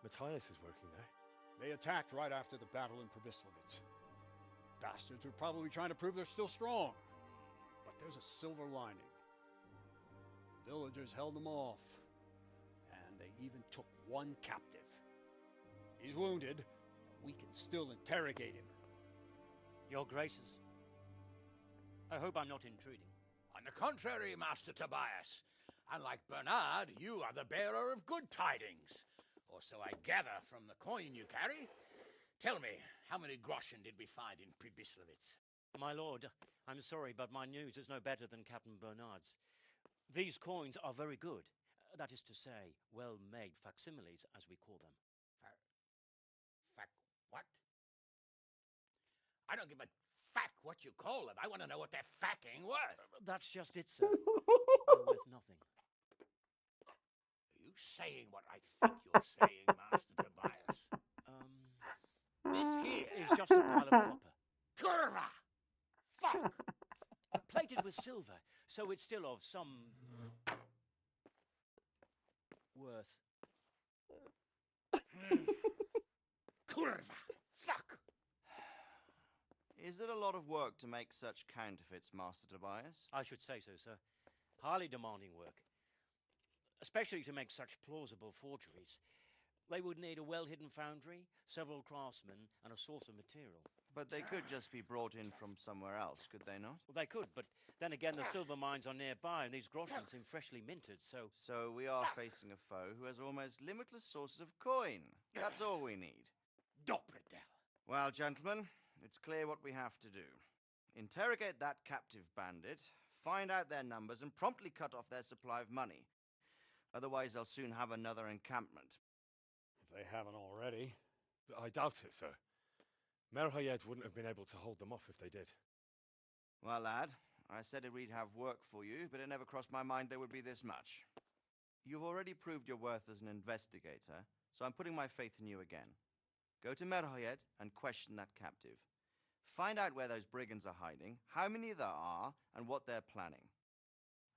S2: Matthias is working there.
S22: They attacked right after the battle in Probislovitz. Bastards were probably trying to prove they're still strong. But there's a silver lining. The villagers held them off, and they even took 1 captive. He's wounded, but we can still interrogate him.
S14: Your Graces, I hope I'm not intruding.
S22: I
S8: On the contrary, Master Tobias. Unlike Bernard, you are the bearer of good tidings. Or so I gather from the coin you carry. Tell me, how many groschen did we find in Pribyslavitz?
S14: My lord, I'm sorry, but my news is no better than Captain Bernard's. These coins are very good. That is to say, well-made facsimiles, as we call them.
S8: What? I don't give a fuck what you call them. I want to know what they're facking worth.
S14: That's just it, sir. They're worth nothing.
S8: Are you saying what I think you're saying, Master Tobias? This here
S14: is just a pile of copper.
S8: Curva! Fuck!
S14: Plated with silver, so it's still of some worth.
S8: Curva! Fuck!
S9: Is it a lot of work to make such counterfeits, Master Tobias?
S14: I should say so, sir. Highly demanding work. Especially to make such plausible forgeries. They would need a well-hidden foundry, several craftsmen, and a source of material.
S9: But they could just be brought in from somewhere else, could they not?
S14: Well, they could, but then again, the silver mines are nearby, and these groschen seem freshly minted, so...
S9: So we are facing a foe who has almost limitless sources of coin. That's all we need.
S8: Doppelder.
S9: Well, gentlemen, it's clear what we have to do. Interrogate that captive bandit, find out their numbers, and promptly cut off their supply of money. Otherwise, they'll soon have another encampment.
S22: If they haven't already.
S7: I doubt it, sir. Merhayed wouldn't have been able to hold them off if they did.
S9: Well, lad, I said we'd have work for you, but it never crossed my mind there would be this much. You've already proved your worth as an investigator, so I'm putting my faith in you again. Go to Merhayed and question that captive. Find out where those brigands are hiding, how many there are, and what they're planning.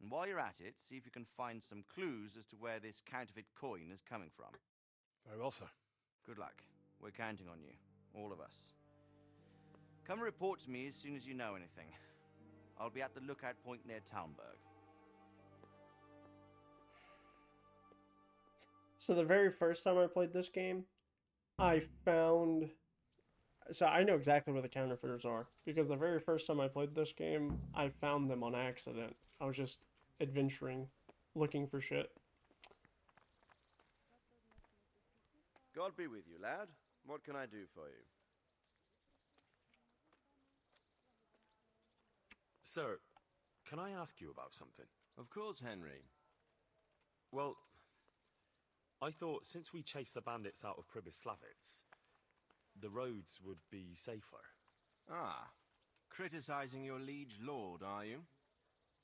S9: And while you're at it, see if you can find some clues as to where this counterfeit coin is coming from.
S7: Very well, sir.
S9: Good luck. We're counting on you, all of us. Come report to me as soon as you know anything. I'll be at the lookout point near Talmberg.
S1: So the very first time I played this game, I found... So I know exactly where the counterfeiters are, because the very first time I played this game, I found them on accident. I was just adventuring, looking for shit.
S17: God be with you, lad. What can I do for you?
S7: Sir, can I ask you about something?
S17: Of course, Henry.
S7: Well, I thought since we chased the bandits out of Pribyslavitz, the roads would be safer.
S17: Ah, criticizing your liege lord, are you?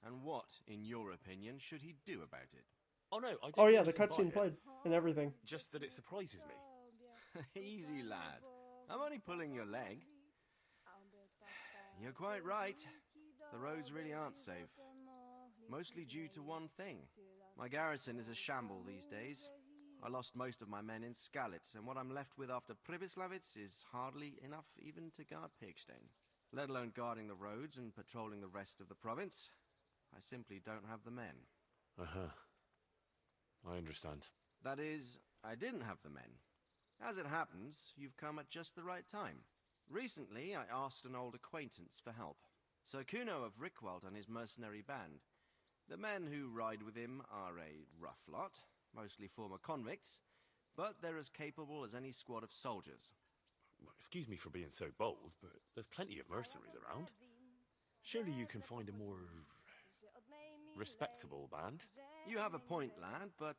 S17: And what, in your opinion, should he do about it?
S7: Oh no, I didn't.
S1: Oh yeah, the cutscene played and everything.
S7: Just that it surprises me.
S17: Easy, lad. I'm only pulling your leg. You're quite right. The roads really aren't safe. Mostly due to one thing. My garrison is a shamble these days. I lost most of my men in Skalitz, and what I'm left with after Pribyslavitz is hardly enough even to guard Pigstein. Let alone guarding the roads and patrolling the rest of the province. I simply don't have the men.
S7: Uh-huh. I understand.
S17: That is, I didn't have the men. As it happens, you've come at just the right time. Recently, I asked an old acquaintance for help. Sir Kuno of Rickwald and his mercenary band. The men who ride with him are a rough lot, mostly former convicts, but they're as capable as any squad of soldiers.
S7: Well, excuse me for being so bold, but there's plenty of mercenaries around. Surely you can find a more respectable band?
S17: You have a point, lad, but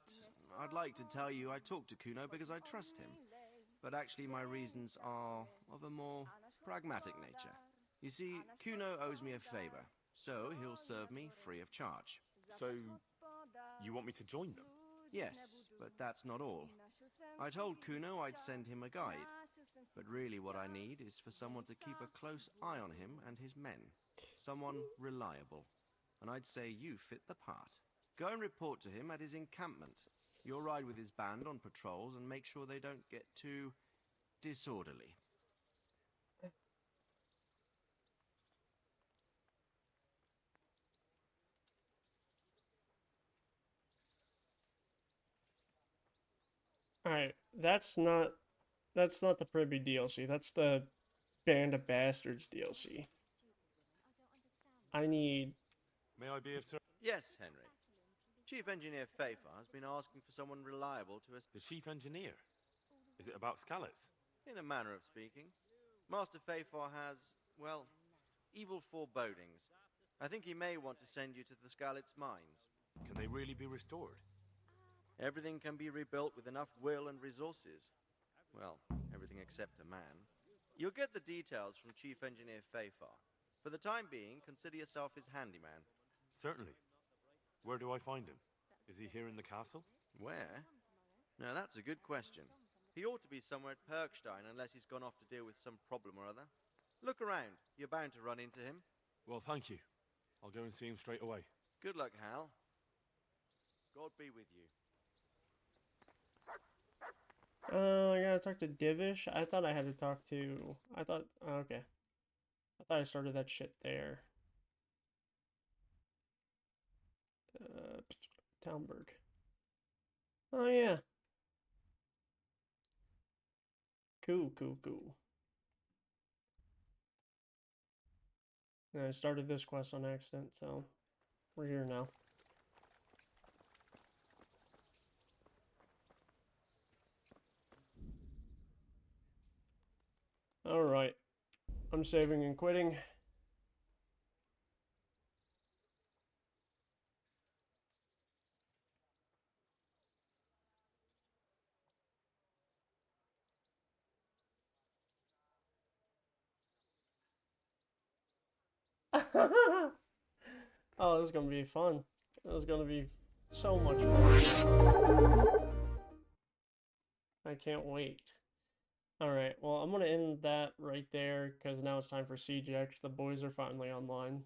S17: I'd like to tell you I talked to Kuno because I trust him. But actually my reasons are of a more pragmatic nature. You see, Kuno owes me a favor, so he'll serve me free of charge.
S7: So, you want me to join them?
S17: Yes, but that's not all. I told Kuno I'd send him a guide, but really what I need is for someone to keep a close eye on him and his men. Someone reliable. And I'd say you fit the part. Go and report to him at his encampment. You'll ride with his band on patrols and make sure they don't get too disorderly.
S1: Alright, that's not the Privy DLC. That's the Band of Bastards DLC. I need
S7: May I be of service?
S9: Yes, Henry. Chief Engineer Fafar has been asking for someone reliable to
S7: The Chief Engineer? Is it about Scallots?
S9: In a manner of speaking. Master Fafar has, well, evil forebodings. I think he may want to send you to the Scallots mines.
S7: Can they really be restored?
S9: Everything can be rebuilt with enough will and resources. Well, everything except a man. You'll get the details from Chief Engineer Fafar. For the time being, consider yourself his handyman.
S7: Certainly. Where do I find him? Is he here in the castle?
S9: Where? Now that's a good question. He ought to be somewhere at Perkstein unless he's gone off to deal with some problem or other. Look around. You're bound to run into him.
S7: Well, thank you. I'll go and see him straight away.
S9: Good luck, Hal. God be with you.
S1: I gotta talk to Divish. I thought I had to talk to... okay. I thought I started that shit there. Townburg. Oh, yeah. Cool. And I started this quest on accident, so we're here now. Alright. I'm saving and quitting. Oh, this is gonna be fun. This is gonna be so much fun. I can't wait. Alright, well, I'm gonna end that right there, because now it's time for CGX. The boys are finally online.